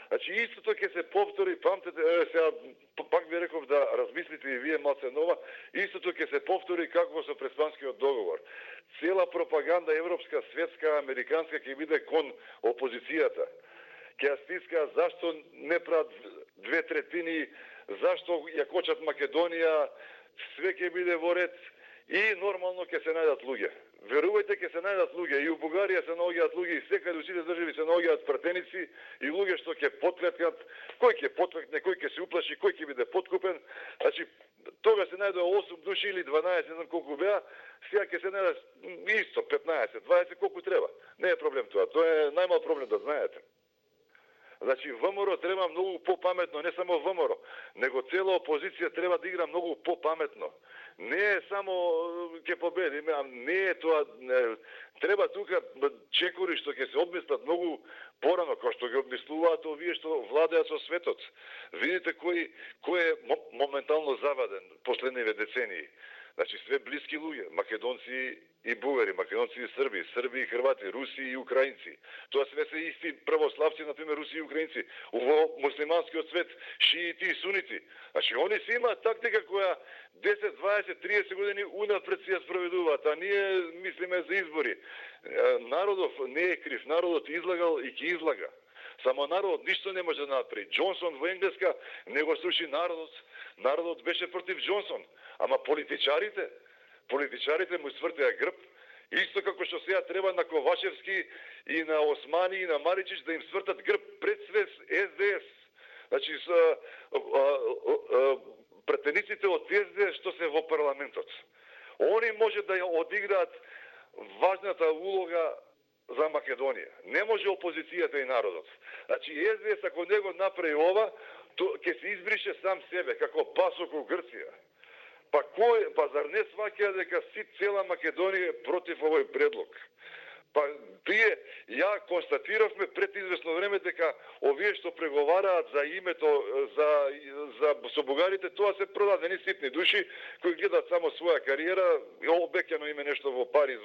Speaker 11: Значи истото ќе се повтори, памтете, сега пак ви реков да размислите и вие малце нова, истото ќе се повтори како со преспанскиот договор. Цела пропаганда европска, светска, американска ќе биде кон опозицијата. Ќе ја стиска зашто не прават 2/3, зашто ја кочат Македонија, све ќе биде во ред и нормално ќе се најдат луѓе. Верувајте, ќе се најдат луѓе. И у Бугарија се наоѓаат луѓе, и секаде у сите држави се наоѓаат пратеници и луѓе што ќе потклетнат, кој ќе потвркне, кој ќе се уплаши, кој ќе биде подкупен. Значи, тога се најдоа 8 души или 12, не знам колку беа, сега ќе се најдат исто 15, 20, колку треба. Не е проблем тоа. Тоа е најмал проблем да знаете. Значи, ВМРО треба многу попаметно, не само ВМРО, него цела опозиција треба да игра многу попаметно. Не е само ќе победиме, не е тоа. Треба тука чекори што ќе се обмислат многу порано, кој што ги обмислуваат овие што владеат со светот. Видите кој е моментално заваден последниве децении. Значи, све блиски луѓе, македонци и бугари, македонци и срби, срби и хрвати, руси и украинци. Тоа све се исти православци, например, руси и украинци. Во муслиманскиот свет, шиити и сунити. Значи, они си имаат тактика која 10, 20, 30 години унапред си ја спроведуваат, а ние мислиме за избори. Народов не е крив, народот излагал и ќе излага. Само народот ништо не може да направи. Џонсон во Енглеска не го слуши народот. Народот беше против Џонсон. Ама политичарите му свртеа грб, исто како што сега треба на Ковачевски и на Османи и на Маричич да им свртат грб пред све СДС. Значи, претениците од СДС што се во парламентот. Они може да ја одиграат важната улога за Македонија. Не може опозицијата и народот. Значи, СДС ако не го направи ова, ќе се избрише сам себе, како пас околу Грција. Па зар не сваќа дека цела Македонија е против овој предлог? Па ја констатиравме пред известно време дека овие што преговараат за името со бугарите, тоа се продадени ситни души кои гледаат само своја кариера, обеќано име нешто во Париз,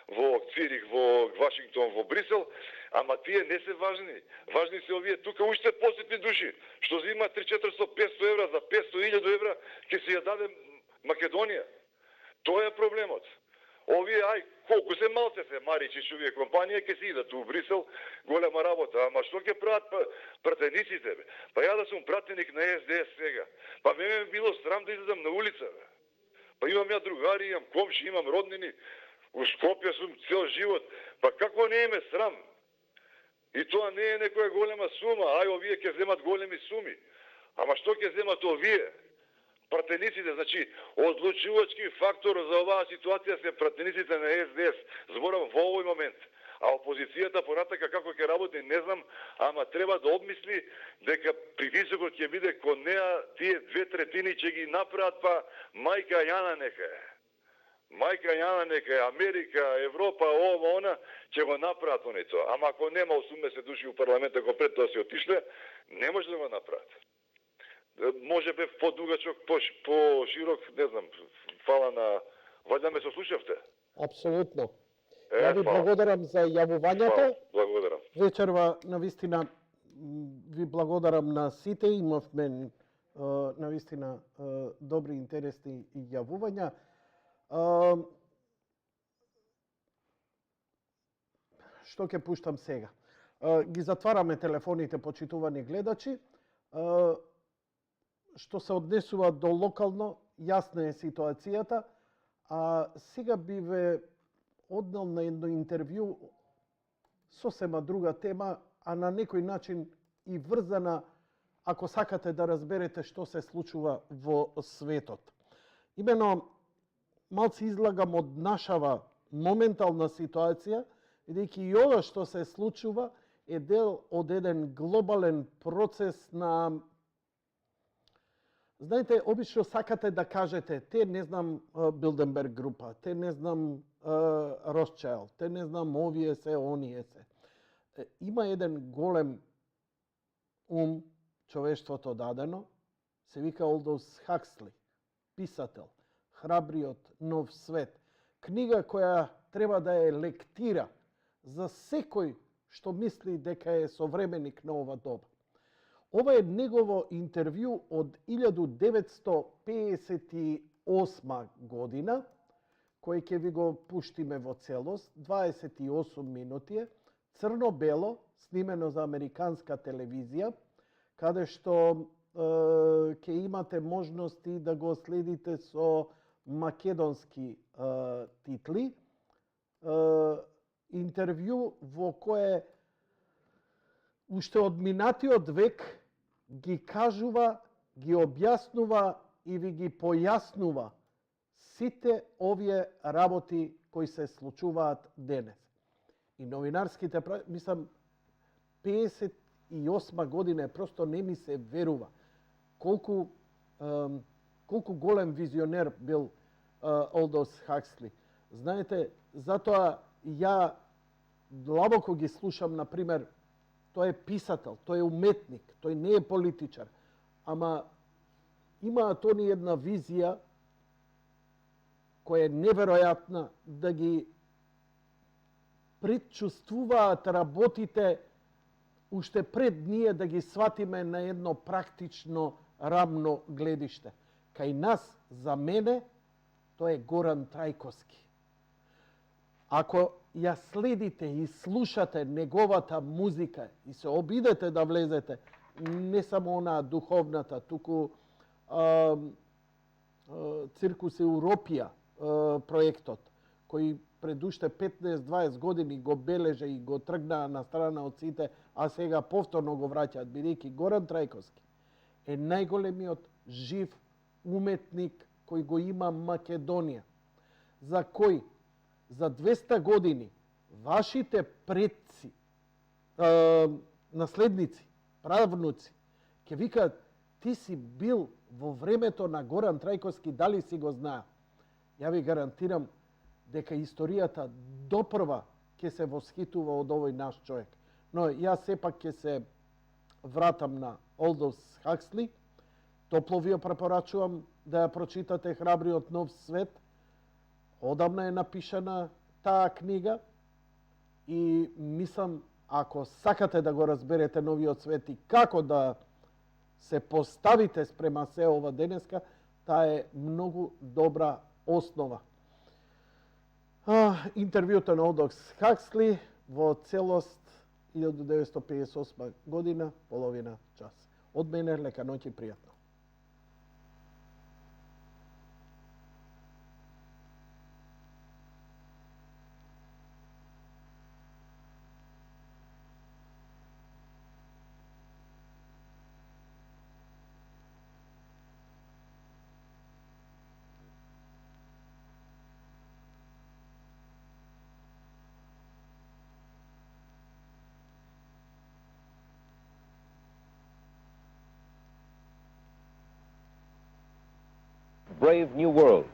Speaker 11: во Цирих, во Вашингтон, во Брисел, ама тие не се важни. Важни се овие тука уште поситни души, што зимаат 300, 400, 500 евра, за 500.000 евра ќе се ја даде Македонија. Тоа е проблемот. Овие, колку се малце се Маричич, овие компанија ќе се идат у Брисел, голема работа. Ама што ќе прават пратениците, бе? Па ја да сум пратеник на СДС сега. Па ме било срам да излезам на улица, бе. Па имам ја другари, имам комши, имам роднини. У Скопје сум цел живот. Па како не име срам? И тоа не е некоја голема сума. Овие ќе земат големи суми. Ама што ќе земат овие? Пратениците, значи, одлучувачки фактор за оваа ситуација се пратениците на СДС. Зборам во овој момент. А опозицијата понатака како ќе работи, не знам, ама треба да обмисли дека притисокот ќе биде кон неа, тие 2/3 ќе ги направат, па мајка Јана нека е. Мајка Јана нека е, Америка, Европа, ова, она, ќе го направат они тоа. Ама ако нема 80 души у парламентот, ако пред тоа се отишле, не може да го направат. Може бе подугачок, по-широк, не знам, фала на... Вајда ме сослушавте?
Speaker 2: Апсолутно. Ја ви благодарам за јавувањето.
Speaker 11: Благодарам.
Speaker 2: Вечерва, навистина, ви благодарам на сите. Имавме, навистина, добри, интересни јавувања. што ќе пуштам сега. Ги затвараме телефоните, почитувани гледачи. Што се однесува до локално, јасна е ситуацијата, а сега би ве однел на едно интервју сосема друга тема, а на некој начин и врзана, ако сакате да разберете што се случува во светот. Имено, малце излагам од нашава моментална ситуација, бидејќи и ова што се случува е дел од еден глобален процес на... Знаете, обично сакате да кажете, те не знам Билденберг група, те не знам Росчайлд, те не знам овие се, оние се. Има еден голем ум, човештвото дадено, се вика Олдос Хаксли, писател, Храбриот нов свет. Книга која треба да е лектира за секој што мисли дека е современик на ова доба. Ова е негово интервју од 1958 година, кој ќе ви го пуштиме во целост, 28 минути е, црно-бело, снимено за американска телевизија, каде што ќе имате можности да го следите со македонски титли. Интервју во кое уште од минатиот век ги кажува, ги објаснува и ви ги појаснува сите овие работи кои се случуваат денес. И новинарските, мислам, 58 година просто не ми се верува колку голем визионер бил Олдос Хаксли. Знаете, затоа ја длабоко ги слушам, например, тој е писател, тој е уметник, тој не е политичар, ама имаат они една визија која е неверојатна да ги предчувствуваат работите уште пред ние да ги сватиме на едно практично рамно гледиште. Кај нас, за мене, тој е Горан Трајковски. Ако ја следите и слушате неговата музика и се обидете да влезете, не само онаа духовната, туку Циркус Европија проектот, кој пред уште 15-20 години го бележа и го тргнаа на страна од сите, а сега повторно го враќаат, бидејќи Горан Трајковски е најголемиот жив уметник кој го има Македонија, за кој за 200 години вашите предци, наследници, правнуци, ќе викаат, ти си бил во времето на Горан Трајковски, дали си го знаа? Ја ви гарантирам дека историјата допрва ќе се восхитува од овој наш човек. Но јас сепак ќе се вратам на Олдос Хаксли. Топло ви ја препорачувам да ја прочитате Храбриот нов свет. Одамна е напишана таа книга и мислам, ако сакате да го разберете новиот свет и како да се поставите спрема се ова денеска, таа е многу добра основа. Интервјуто на Олдос Хаксли во целост 1958 година, половина час. Од мене, лека ноќ и пријатно.
Speaker 12: Brave New World,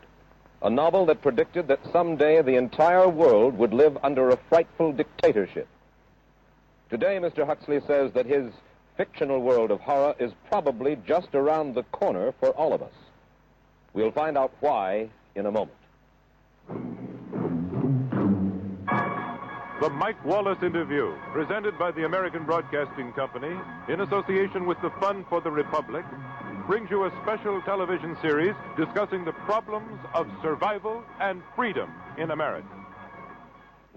Speaker 12: a novel that predicted that someday the entire world would live under a frightful dictatorship. Today, Mr. Huxley says that his fictional world of horror is probably just around the corner for all of us. We'll find out why in a moment.
Speaker 13: The Mike Wallace Interview, presented by the American Broadcasting Company in association with the Fund for the Republic, brings you a special television series discussing the problems of survival and freedom in America.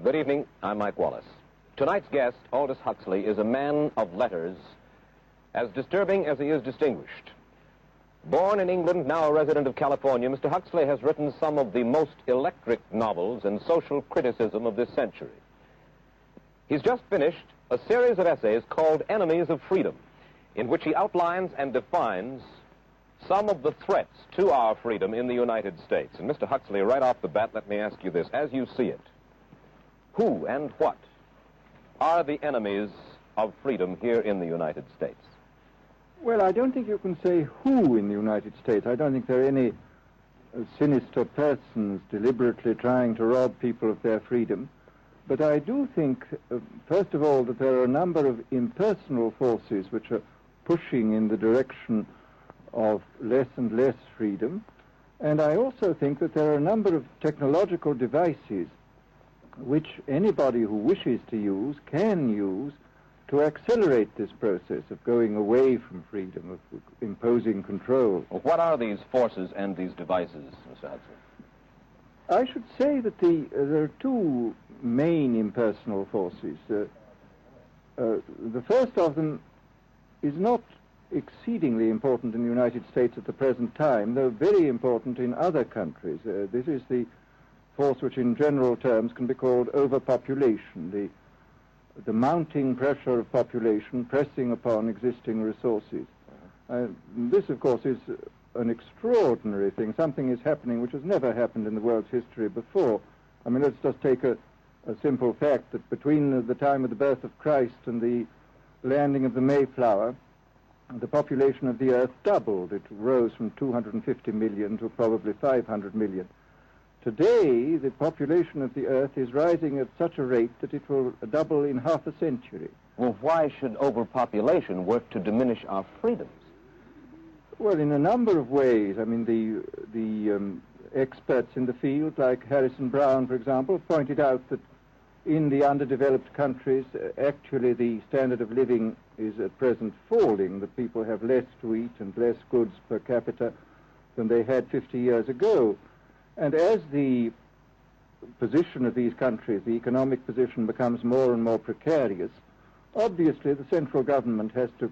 Speaker 12: Good evening. I'm Mike Wallace. Tonight's guest, Aldous Huxley, is a man of letters, as disturbing as he is distinguished. Born in England, now a resident of California, Mr. Huxley has written some of the most electric novels in social criticism of this century. He's just finished a series of essays called Enemies of Freedom, in which he outlines and defines some of the threats to our freedom in the United States. And Mr. Huxley, right off the bat, let me ask you this. As you see it, who and what are the enemies of freedom here in the United States?
Speaker 14: Well, I don't think you can say who in the United States. I don't think there are any sinister persons deliberately trying to rob people of their freedom. But I do think, first of all, that there are a number of impersonal forces which are pushing in the direction of less and less freedom. And I also think that there are a number of technological devices which anybody who wishes to use can use to accelerate this process of going away from freedom, of imposing control.
Speaker 12: Well, what are these forces and these devices, Mr. Huxley?
Speaker 14: I should say that there are two main impersonal forces. The first of them is not exceedingly important in the United States at the present time, though very important in other countries. This is the force which in general terms can be called overpopulation, the mounting pressure of population pressing upon existing resources. This, of course, is an extraordinary thing. Something is happening which has never happened in the world's history before. I mean, let's just take a simple fact that between the time of the birth of Christ and the landing of the Mayflower, the population of the Earth doubled. It rose from 250 million to probably 500 million. Today, the population of the Earth is rising at such a rate that it will double in half a century.
Speaker 12: Well, why should overpopulation work to diminish our freedoms?
Speaker 14: Well, in a number of ways. I mean, the experts in the field, like Harrison Brown, for example, pointed out that in the underdeveloped countries, actually the standard of living is at present falling, that people have less to eat and less goods per capita than they had 50 years ago. And as the position of these countries, the economic position, becomes more and more precarious, obviously the central government has to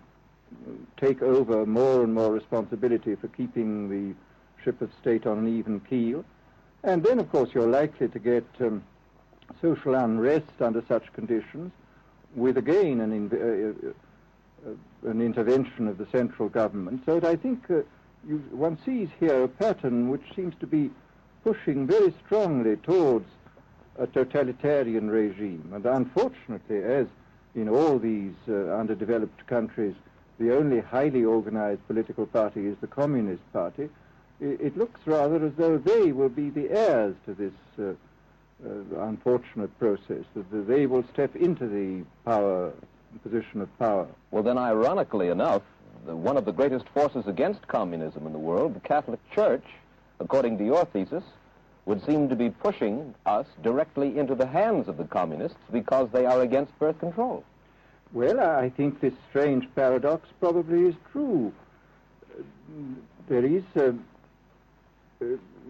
Speaker 14: take over more and more responsibility for keeping the ship of state on an even keel. And then, of course, you're likely to get social unrest under such conditions, with again an intervention of the central government. So that I think one sees here a pattern which seems to be pushing very strongly towards a totalitarian regime. And unfortunately, as in all these underdeveloped countries, the only highly organized political party is the Communist Party, it looks rather as though they will be the heirs to this unfortunate process, that they will step into the position of power.
Speaker 12: Well, then, ironically enough, one of the greatest forces against communism in the world, the Catholic Church, according to your thesis, would seem to be pushing us directly into the hands of the communists because they are against birth control.
Speaker 14: Well, I think this strange paradox probably is true. There is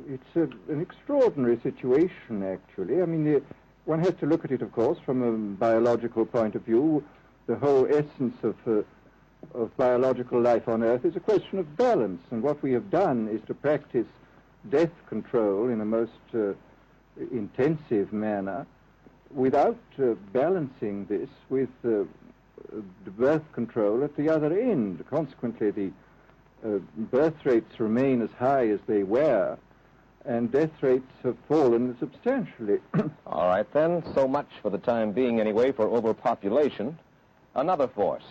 Speaker 14: it's an extraordinary situation, actually. I mean, one has to look at it, of course, from a biological point of view. The whole essence of biological life on Earth is a question of balance, and what we have done is to practice death control in a most intensive manner without balancing this with the birth control at the other end. Consequently, the birth rates remain as high as they were, and death rates have fallen substantially.
Speaker 12: All right, then. So much for the time being, anyway, for overpopulation. Another force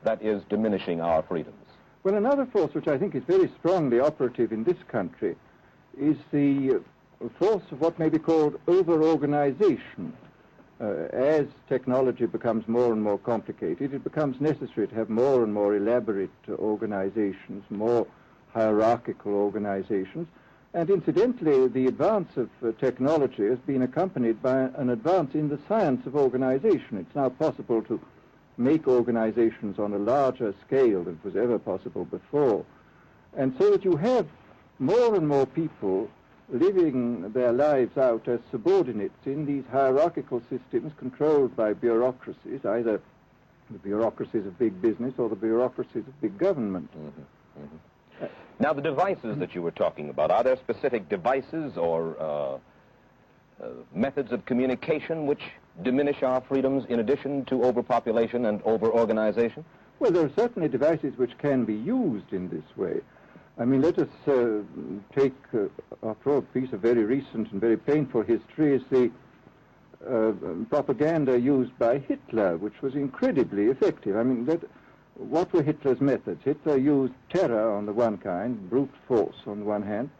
Speaker 12: that is diminishing our freedoms.
Speaker 14: Well, another force which I think is very strongly operative in this country is the force of what may be called over-organization. As technology becomes more and more complicated, it becomes necessary to have more and more elaborate organizations, more hierarchical organizations. And incidentally, the advance of technology has been accompanied by an advance in the science of organization. It's now possible to make organizations on a larger scale than was ever possible before. And so that you have more and more people living their lives out as subordinates in these hierarchical systems controlled by bureaucracies, either the bureaucracies of big business or the bureaucracies of big government.
Speaker 12: Now, the devices that you were talking about, are there specific devices or methods of communication which diminish our freedoms in addition to overpopulation and over-organization?
Speaker 14: Well, there are certainly devices which can be used in this way. I mean, let us take, after all, a piece of very recent and very painful history is the propaganda used by Hitler, which was incredibly effective. I mean, what were Hitler's methods? Hitler used terror on the one kind, brute force on the one hand,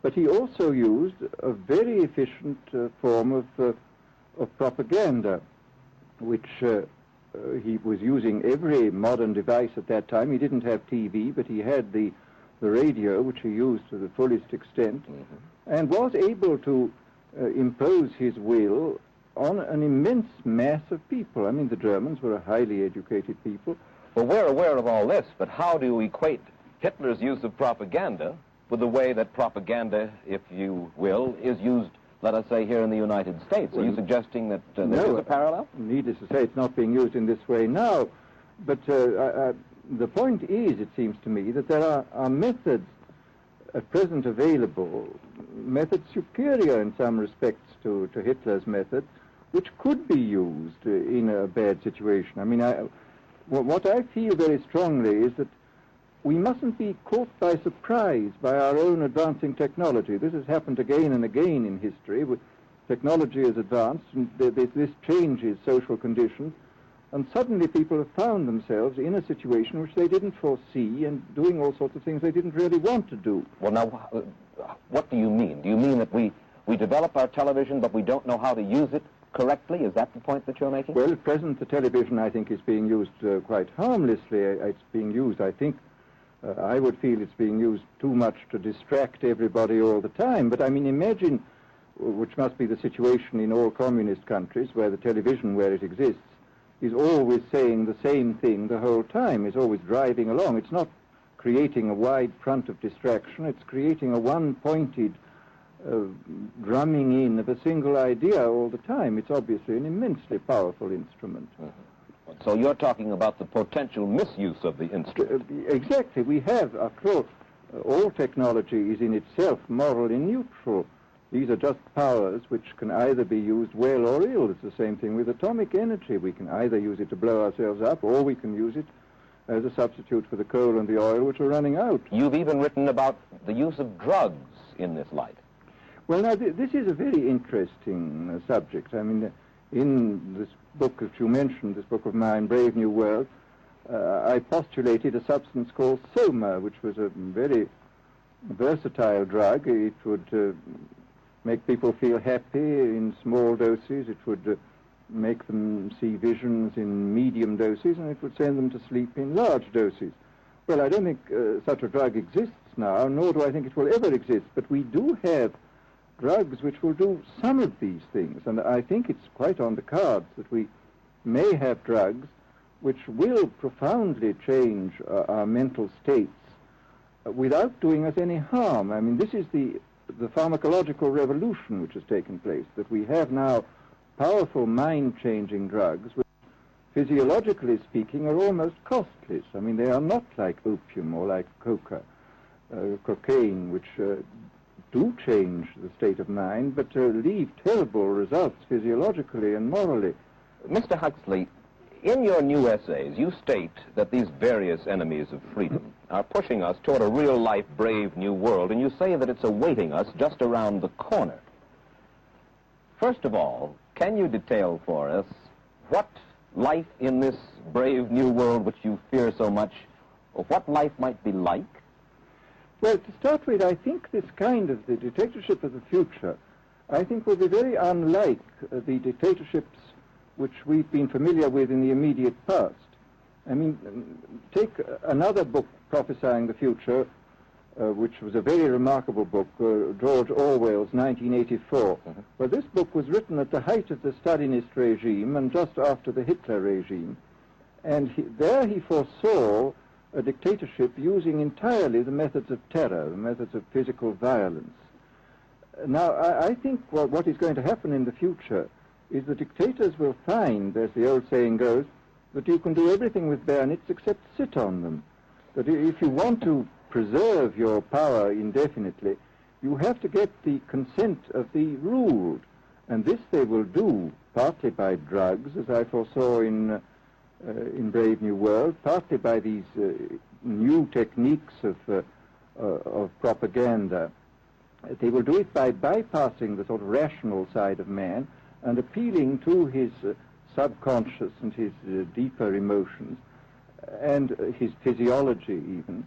Speaker 14: but he also used a very efficient form of propaganda, which he was using every modern device at that time. He didn't have TV, but he had the radio, which he used to the fullest extent, and was able to impose his will on an immense mass of people. I mean, the Germans were a highly educated people.
Speaker 12: Well, we're aware of all this, but how do you equate Hitler's use of propaganda with the way that propaganda, if you will, is used, let us say, here in the United States? Are you suggesting that there is a parallel?
Speaker 14: Needless to say, it's not being used in this way now. But the point is, it seems to me, that there are methods at present available, methods superior in some respects to Hitler's methods, which could be used in a bad situation. I mean, what I feel very strongly is that we mustn't be caught by surprise by our own advancing technology. This has happened again and again in history. Technology is advanced, and this changes social conditions, and suddenly people have found themselves in a situation which they didn't foresee and doing all sorts of things they didn't really want to do.
Speaker 12: Well, now, what do you mean? Do you mean that we develop our television, but we don't know how to use it correctly? Is that the point that you're making?
Speaker 14: Well, at present, the television, I think, is being used quite harmlessly. It's being used, I think, I would feel it's being used too much to distract everybody all the time. But, I mean, imagine, which must be the situation in all communist countries, where the television, where it exists, is always saying the same thing the whole time, is always driving along. It's not creating a wide front of distraction, it's creating a one-pointed drumming in of a single idea all the time. It's obviously an immensely powerful instrument.
Speaker 12: So you're talking about the potential misuse of the instrument.
Speaker 14: Exactly. We have, after all technology is in itself morally neutral. These are just powers which can either be used well or ill. It's the same thing with atomic energy. We can either use it to blow ourselves up, or we can use it as a substitute for the coal and the oil, which are running out.
Speaker 12: You've even written about the use of drugs in this light.
Speaker 14: Well, now, this is a very interesting subject. I mean, in this book that you mentioned, this book of mine, Brave New World, I postulated a substance called Soma, which was a very versatile drug. It would make people feel happy in small doses. It would make them see visions in medium doses, and it would send them to sleep in large doses. Well, I don't think such a drug exists now, nor do I think it will ever exist, but we do have drugs which will do some of these things, and I think it's quite on the cards that we may have drugs which will profoundly change our mental states without doing us any harm. I mean, this is the pharmacological revolution which has taken place, that we have now powerful mind-changing drugs which, physiologically speaking, are almost costless. I mean, they are not like opium or like cocaine, which do change the state of mind, but leave terrible results physiologically and morally.
Speaker 12: Mr. Huxley, in your new essays, you state that these various enemies of freedom are pushing us toward a real-life, brave new world, and you say that it's awaiting us just around the corner. First of all, can you detail for us what life in this brave new world which you fear so much, or what life might be like?
Speaker 14: Well, to start with, I think this kind of the dictatorship of the future, I think will be very unlike the dictatorships which we've been familiar with in the immediate past. I mean, take another book prophesying the future, which was a very remarkable book, George Orwell's 1984. Well, this book was written at the height of the Stalinist regime and just after the Hitler regime. And there he foresaw a dictatorship using entirely the methods of terror, the methods of physical violence. Now, I think what is going to happen in the future is the dictators will find, as the old saying goes, that you can do everything with bayonets except sit on them. That if you want to preserve your power indefinitely, you have to get the consent of the ruled. And this they will do partly by drugs, as I foresaw in Brave New World, partly by these new techniques of propaganda. They will do it by bypassing the sort of rational side of man and appealing to his subconscious and his deeper emotions and his physiology even,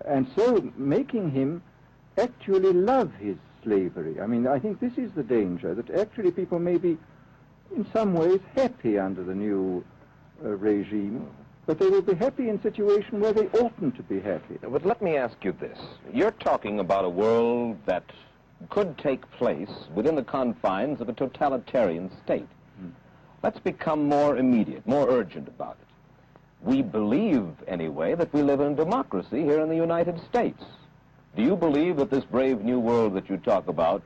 Speaker 14: and so making him actually love his slavery. I mean, I think this is the danger, that actually people may be in some ways happy under the new regime, but they will be happy in a situation where they oughtn't to be happy.
Speaker 12: But let me ask you this. You're talking about a world that could take place within the confines of a totalitarian state. Let's become more immediate, more urgent about it. We believe, anyway, that we live in democracy here in the United States. Do you believe that this brave new world that you talk about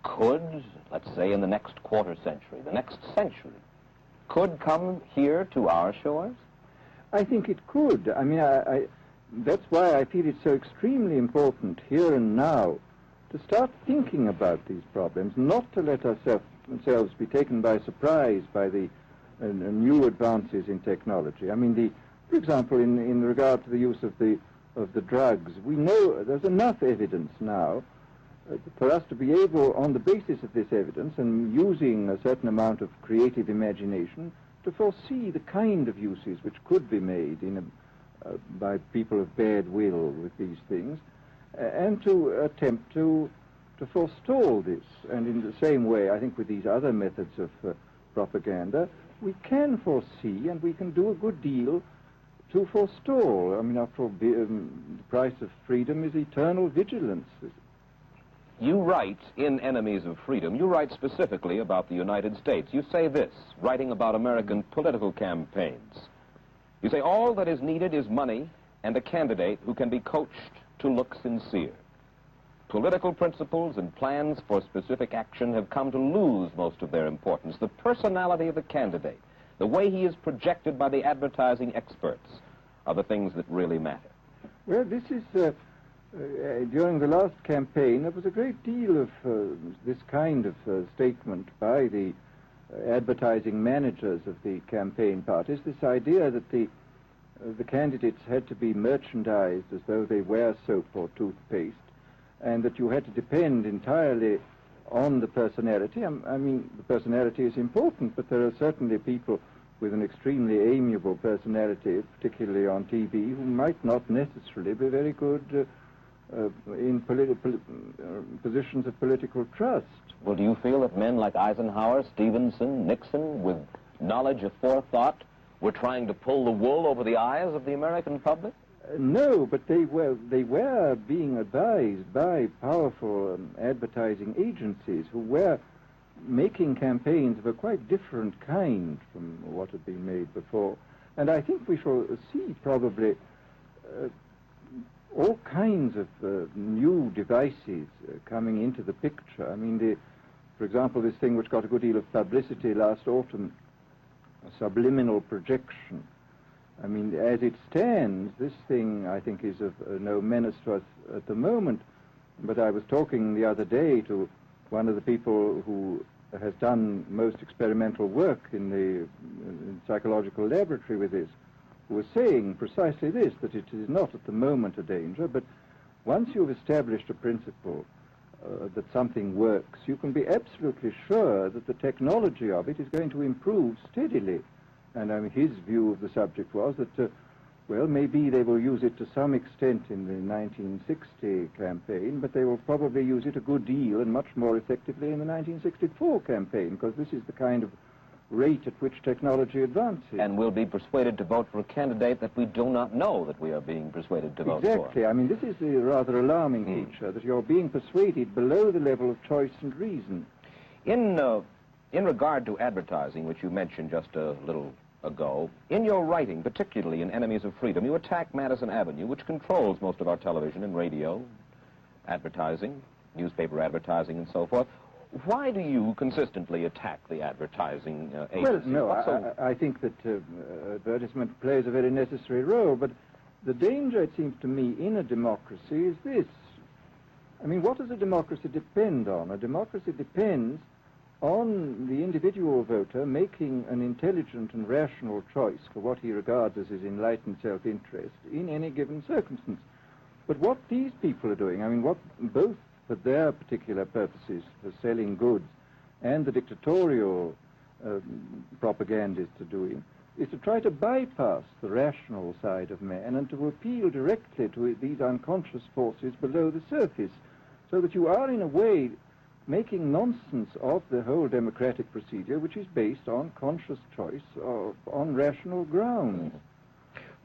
Speaker 12: could, let's say in the next quarter century, the next century, could come here to our shores?
Speaker 14: I think it could. I mean, that's why I feel it's so extremely important here and now to start thinking about these problems, not to let ourselves be taken by surprise by the new advances in technology. I mean, for example, in regard to the use of the drugs, we know there's enough evidence now for us to be able, on the basis of this evidence and using a certain amount of creative imagination, to foresee the kind of uses which could be made by people of bad will with these things, and to attempt to forestall this. And in the same way, I think with these other methods of propaganda, we can foresee and we can do a good deal to forestall. I mean, after all, the price of freedom is eternal vigilance.
Speaker 12: You write in Enemies of Freedom, you write specifically about the United States. You say this, writing about American political campaigns. You say, all that is needed is money and a candidate who can be coached to look sincere. Political principles and plans for specific action have come to lose most of their importance. The personality of the candidate, the way he is projected by the advertising experts, are the things that really matter.
Speaker 14: Well, this is... during the last campaign, there was a great deal of this kind of statement by the advertising managers of the campaign parties, this idea that the candidates had to be merchandised as though they were soap or toothpaste, and that you had to depend entirely on the personality. I mean, the personality is important, but there are certainly people with an extremely amiable personality, particularly on TV, who might not necessarily be very good in positions of political trust.
Speaker 12: Well, do you feel that men like Eisenhower, Stevenson, Nixon, with knowledge of forethought, were trying to pull the wool over the eyes of the American public?
Speaker 14: No, but they were being advised by powerful advertising agencies who were making campaigns of a quite different kind from what had been made before. And I think we shall see probably all kinds of new devices coming into the picture. I mean, for example, this thing which got a good deal of publicity last autumn, subliminal projection. I mean, as it stands, this thing, I think, is of no menace to us at the moment. But I was talking the other day to one of the people who has done most experimental work in the psychological laboratory with this, who was saying precisely this, that it is not at the moment a danger, but once you've established a principle that something works, you can be absolutely sure that the technology of it is going to improve steadily. And I mean, his view of the subject was that, well, maybe they will use it to some extent in the 1960 campaign, but they will probably use it a good deal and much more effectively in the 1964 campaign, because this is the kind of rate at which technology advances.
Speaker 12: And we'll be persuaded to vote for a candidate that we do not know that we are being persuaded to vote for.
Speaker 14: Exactly. I mean, this is the rather alarming feature, that you're being persuaded below the level of choice and reason.
Speaker 12: In regard to advertising, which you mentioned just a little ago, in your writing, particularly in Enemies of Freedom, you attack Madison Avenue, which controls most of our television and radio, advertising, newspaper advertising and so forth. Why do you consistently attack the advertising agency?
Speaker 14: Well, no, I think that advertisement plays a very necessary role, but the danger, it seems to me, in a democracy is this. I mean, what does a democracy depend on? A democracy depends on the individual voter making an intelligent and rational choice for what he regards as his enlightened self-interest in any given circumstance. But what these people are doing, I mean, what both for their particular purposes, for selling goods, and the dictatorial propagandists are doing, is to try to bypass the rational side of man and to appeal directly to these unconscious forces below the surface, so that you are, in a way, making nonsense of the whole democratic procedure, which is based on conscious choice on rational grounds.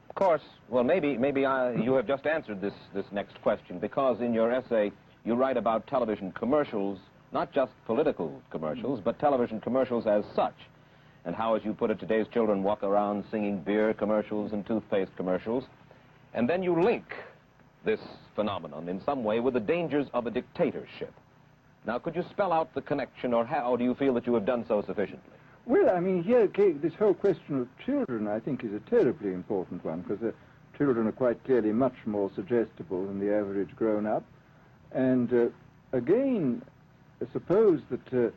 Speaker 12: Of course, well, maybe you have just answered this next question, because in your essay you write about television commercials, not just political commercials, but television commercials as such, and how, as you put it, today's children walk around singing beer commercials and toothpaste commercials, and then you link this phenomenon in some way with the dangers of a dictatorship. Now, could you spell out the connection, or how do you feel that you have done so sufficiently?
Speaker 14: Well, I mean, here, this whole question of children, I think, is a terribly important one, because children are quite clearly much more suggestible than the average grown-up. And again, suppose that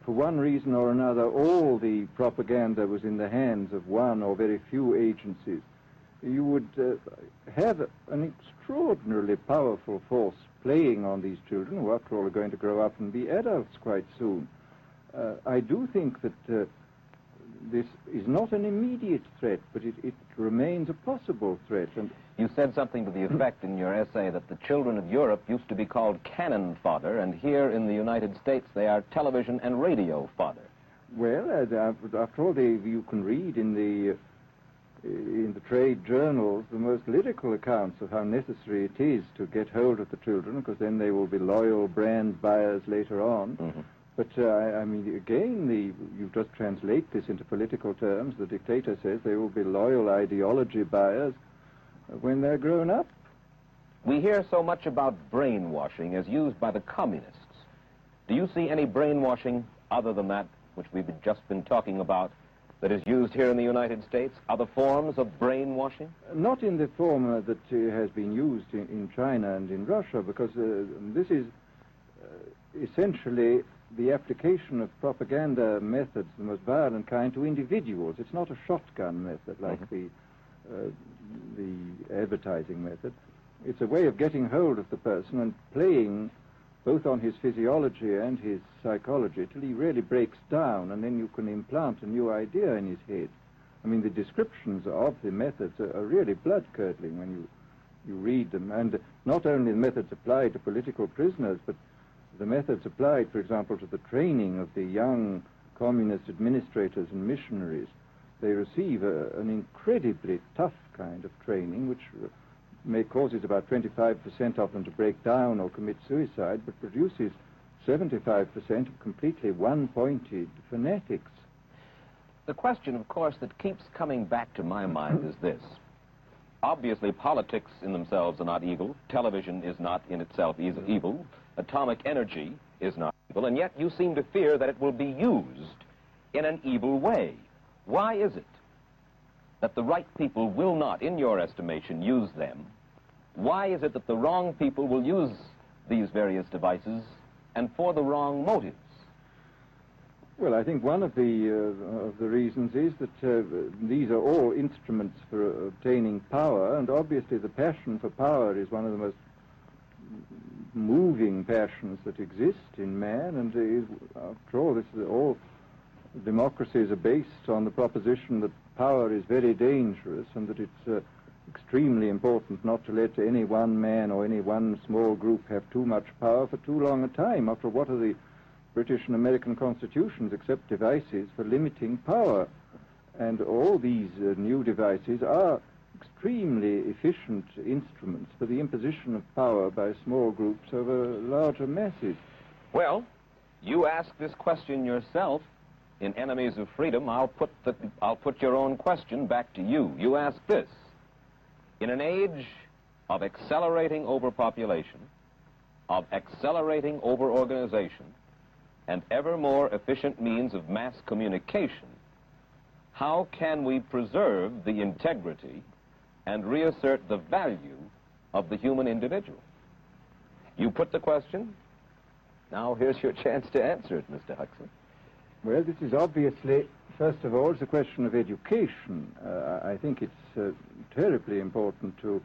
Speaker 14: for one reason or another, all the propaganda was in the hands of one or very few agencies, you would have an extraordinarily powerful force playing on these children, who after all are going to grow up and be adults quite soon. I do think that this is not an immediate threat, but it remains a possible threat. And
Speaker 12: you said something to the effect in your essay that the children of Europe used to be called cannon fodder, and here in the United States they are television and radio fodder.
Speaker 14: Well, after all, you can read in the trade journals the most lyrical accounts of how necessary it is to get hold of the children, because then they will be loyal brand buyers later on.
Speaker 12: Mm-hmm.
Speaker 14: But, I mean, again, you just translate this into political terms. The dictator says they will be loyal ideology buyers when they're grown up.
Speaker 12: We hear so much about brainwashing as used by the communists. Do you see any brainwashing other than that which we've just been talking about that is used here in the United States? Other forms of brainwashing?
Speaker 14: Not in the form that has been used in China and in Russia, because this is essentially the application of propaganda methods, the most violent kind, to individuals. It's not a shotgun method like the advertising method. It's a way of getting hold of the person and playing both on his physiology and his psychology till he really breaks down, and then you can implant a new idea in his head. I mean, the descriptions of the methods are really blood-curdling when you read them, and not only the methods applied to political prisoners, but the methods applied, for example, to the training of the young communist administrators and missionaries. They receive an incredibly tough kind of training, which causes about 25% of them to break down or commit suicide, but produces 75% of completely one-pointed fanatics.
Speaker 12: The question, of course, that keeps coming back to my mind is this. Obviously, politics in themselves are not evil. Television is not in itself evil. Atomic energy is not evil. And yet you seem to fear that it will be used in an evil way. Why is it that the right people will not, in your estimation, use them? Why is it that the wrong people will use these various devices and for the wrong motives?
Speaker 14: Well, I think one of the reasons is that these are all instruments for obtaining power, and obviously the passion for power is one of the most moving passions that exist in man, and after all, all democracies are based on the proposition that power is very dangerous and that it's extremely important not to let any one man or any one small group have too much power for too long a time. After all, what are the British and American constitutions except devices for limiting power? And all these new devices are extremely efficient instruments for the imposition of power by small groups over larger masses.
Speaker 12: Well, you ask this question yourself in Enemies of Freedom. I'll put your own question back to you. You ask this. In an age of accelerating overpopulation, of accelerating overorganization, and ever more efficient means of mass communication, how can we preserve the integrity and reassert the value of the human individual? You put the question. Now here's your chance to answer it, Mr. Huxley.
Speaker 14: Well, this is obviously, first of all, it's a question of education. I think it's terribly important to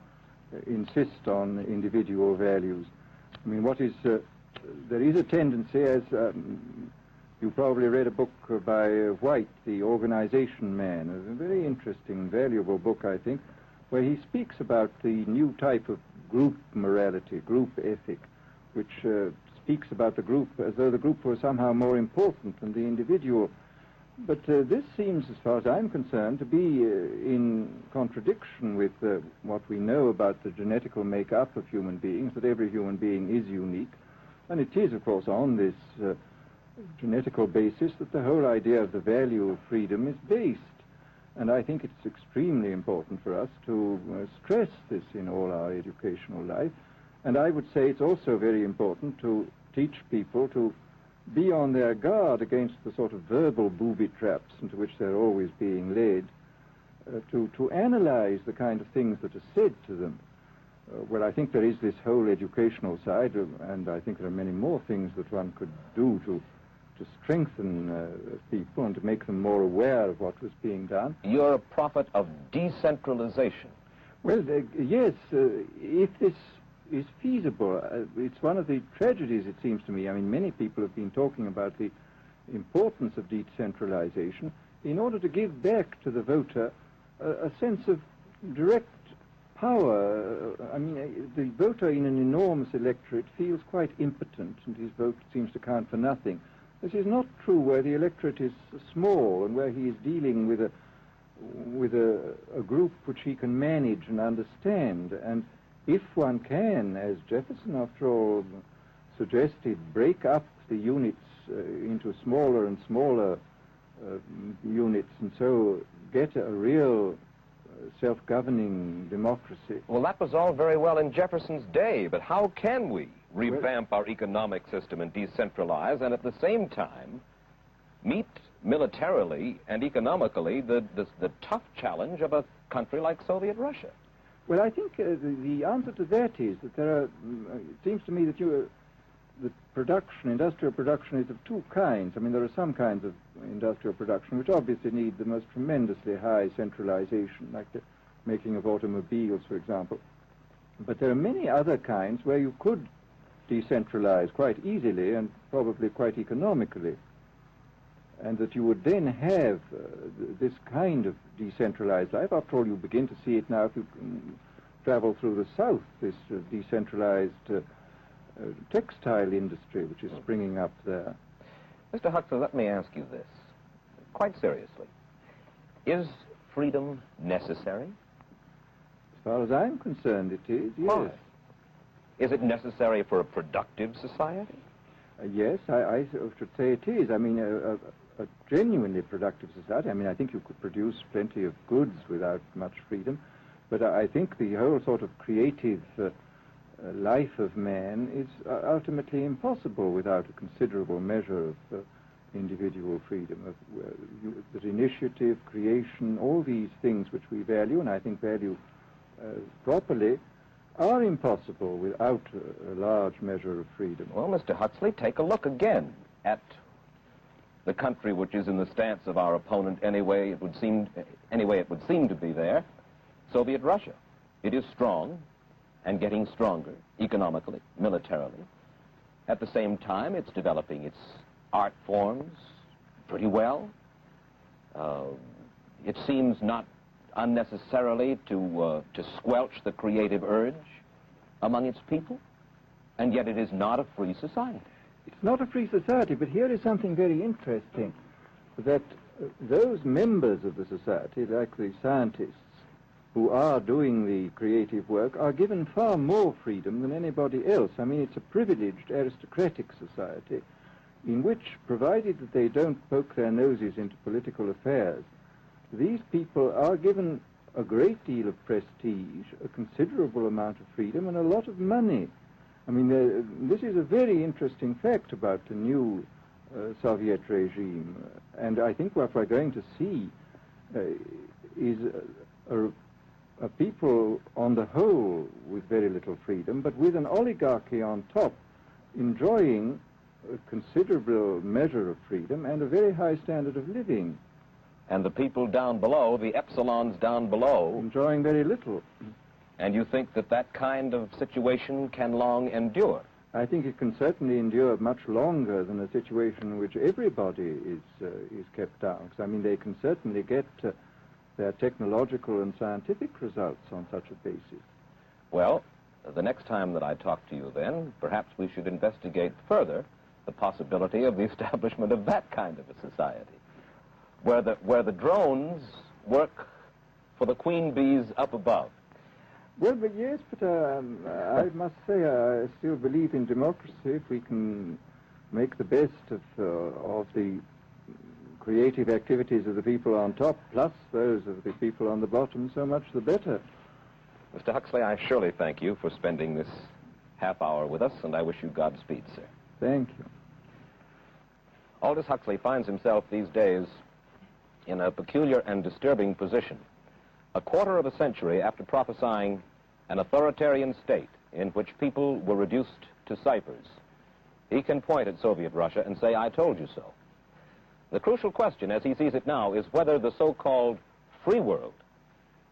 Speaker 14: insist on individual values. I mean, there is a tendency, as you probably read a book by White, The Organization Man, a very interesting, valuable book, I think, where he speaks about the new type of group morality, group ethic, which speaks about the group as though the group was somehow more important than the individual. But this seems, as far as I'm concerned, to be in contradiction with what we know about the genetical makeup of human beings, that every human being is unique. And it is, of course, on this genetical basis that the whole idea of the value of freedom is based. And I think it's extremely important for us to stress this in all our educational life. And I would say it's also very important to teach people to be on their guard against the sort of verbal booby traps into which they're always being led, to analyze the kind of things that are said to them. Well, I think there is this whole educational side, and I think there are many more things that one could do to strengthen people and to make them more aware of what was being done.
Speaker 12: You're a prophet of decentralization.
Speaker 14: Well, yes, if this is feasible. It's one of the tragedies, it seems to me. I mean, many people have been talking about the importance of decentralization in order to give back to the voter a sense of direct power. I mean, the voter in an enormous electorate feels quite impotent, and his vote seems to count for nothing. This is not true where the electorate is small and where he is dealing with a group which he can manage and understand. And if one can, as Jefferson, after all, suggested, break up the units into smaller and smaller units, and so get a real self-governing democracy.
Speaker 12: Well, that was all very well in Jefferson's day, but how can we revamp our economic system and decentralize and at the same time meet militarily and economically the tough challenge of a country like Soviet Russia?
Speaker 14: Well, I think the answer to that is that there are, it seems to me that the production, industrial production, is of two kinds. I mean, there are some kinds of industrial production which obviously need the most tremendously high centralization, like the making of automobiles, for example. But there are many other kinds where you could decentralize quite easily and probably quite economically, and that you would then have this kind of decentralized life. After all, you begin to see it now if you travel through the South, this decentralized textile industry which is springing up there.
Speaker 12: Mr. Huxley, let me ask you this, quite seriously. Is freedom necessary?
Speaker 14: As far as I'm concerned, it is, yes.
Speaker 12: Why? Is it necessary for a productive society?
Speaker 14: Yes, I should say it is. I mean, a genuinely productive society. I mean, I think you could produce plenty of goods without much freedom, but I think the whole sort of creative life of man is ultimately impossible without a considerable measure of individual freedom, that initiative, creation, all these things which we value, and I think value properly, are impossible without a large measure of freedom.
Speaker 12: Well, Mr. Huxley, take a look again at the country which is in the stance of our opponent anyway it would seem to be there, Soviet Russia. It is strong and getting stronger economically, militarily. At the same time, it's developing its art forms pretty well. It seems not unnecessarily to squelch the creative urge among its people, and yet it is not a free society.
Speaker 14: It's not a free society, but here is something very interesting, that those members of the society, like the scientists, who are doing the creative work, are given far more freedom than anybody else. I mean, it's a privileged aristocratic society in which, provided that they don't poke their noses into political affairs, these people are given a great deal of prestige, a considerable amount of freedom, and a lot of money. I mean, this is a very interesting fact about the new Soviet regime. And I think what we're going to see is a people on the whole with very little freedom, but with an oligarchy on top, enjoying a considerable measure of freedom and a very high standard of living.
Speaker 12: And the people down below, the epsilons down below,
Speaker 14: enjoying very little.
Speaker 12: And you think that that kind of situation can long endure?
Speaker 14: I think it can certainly endure much longer than a situation in which everybody is kept down. Because, I mean, they can certainly get their technological and scientific results on such a basis.
Speaker 12: Well, the next time that I talk to you then, perhaps we should investigate further the possibility of the establishment of that kind of a society, where the drones work for the queen bees up above.
Speaker 14: Well, but yes, but I must say I still believe in democracy. If we can make the best of the creative activities of the people on top, plus those of the people on the bottom, so much the better.
Speaker 12: Mr. Huxley, I surely thank you for spending this half hour with us, and I wish you Godspeed, sir.
Speaker 14: Thank you.
Speaker 12: Aldous Huxley finds himself these days in a peculiar and disturbing position. A quarter of a century after prophesying an authoritarian state in which people were reduced to ciphers, he can point at Soviet Russia and say, "I told you so." The crucial question, as he sees it now, is whether the so-called free world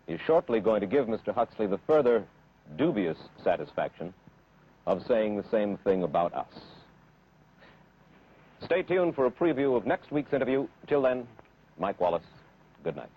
Speaker 12: is shortly going to give Mr. Huxley the further dubious satisfaction of saying the same thing about us. Stay tuned for a preview of next week's interview. Till then, Mike Wallace, good night.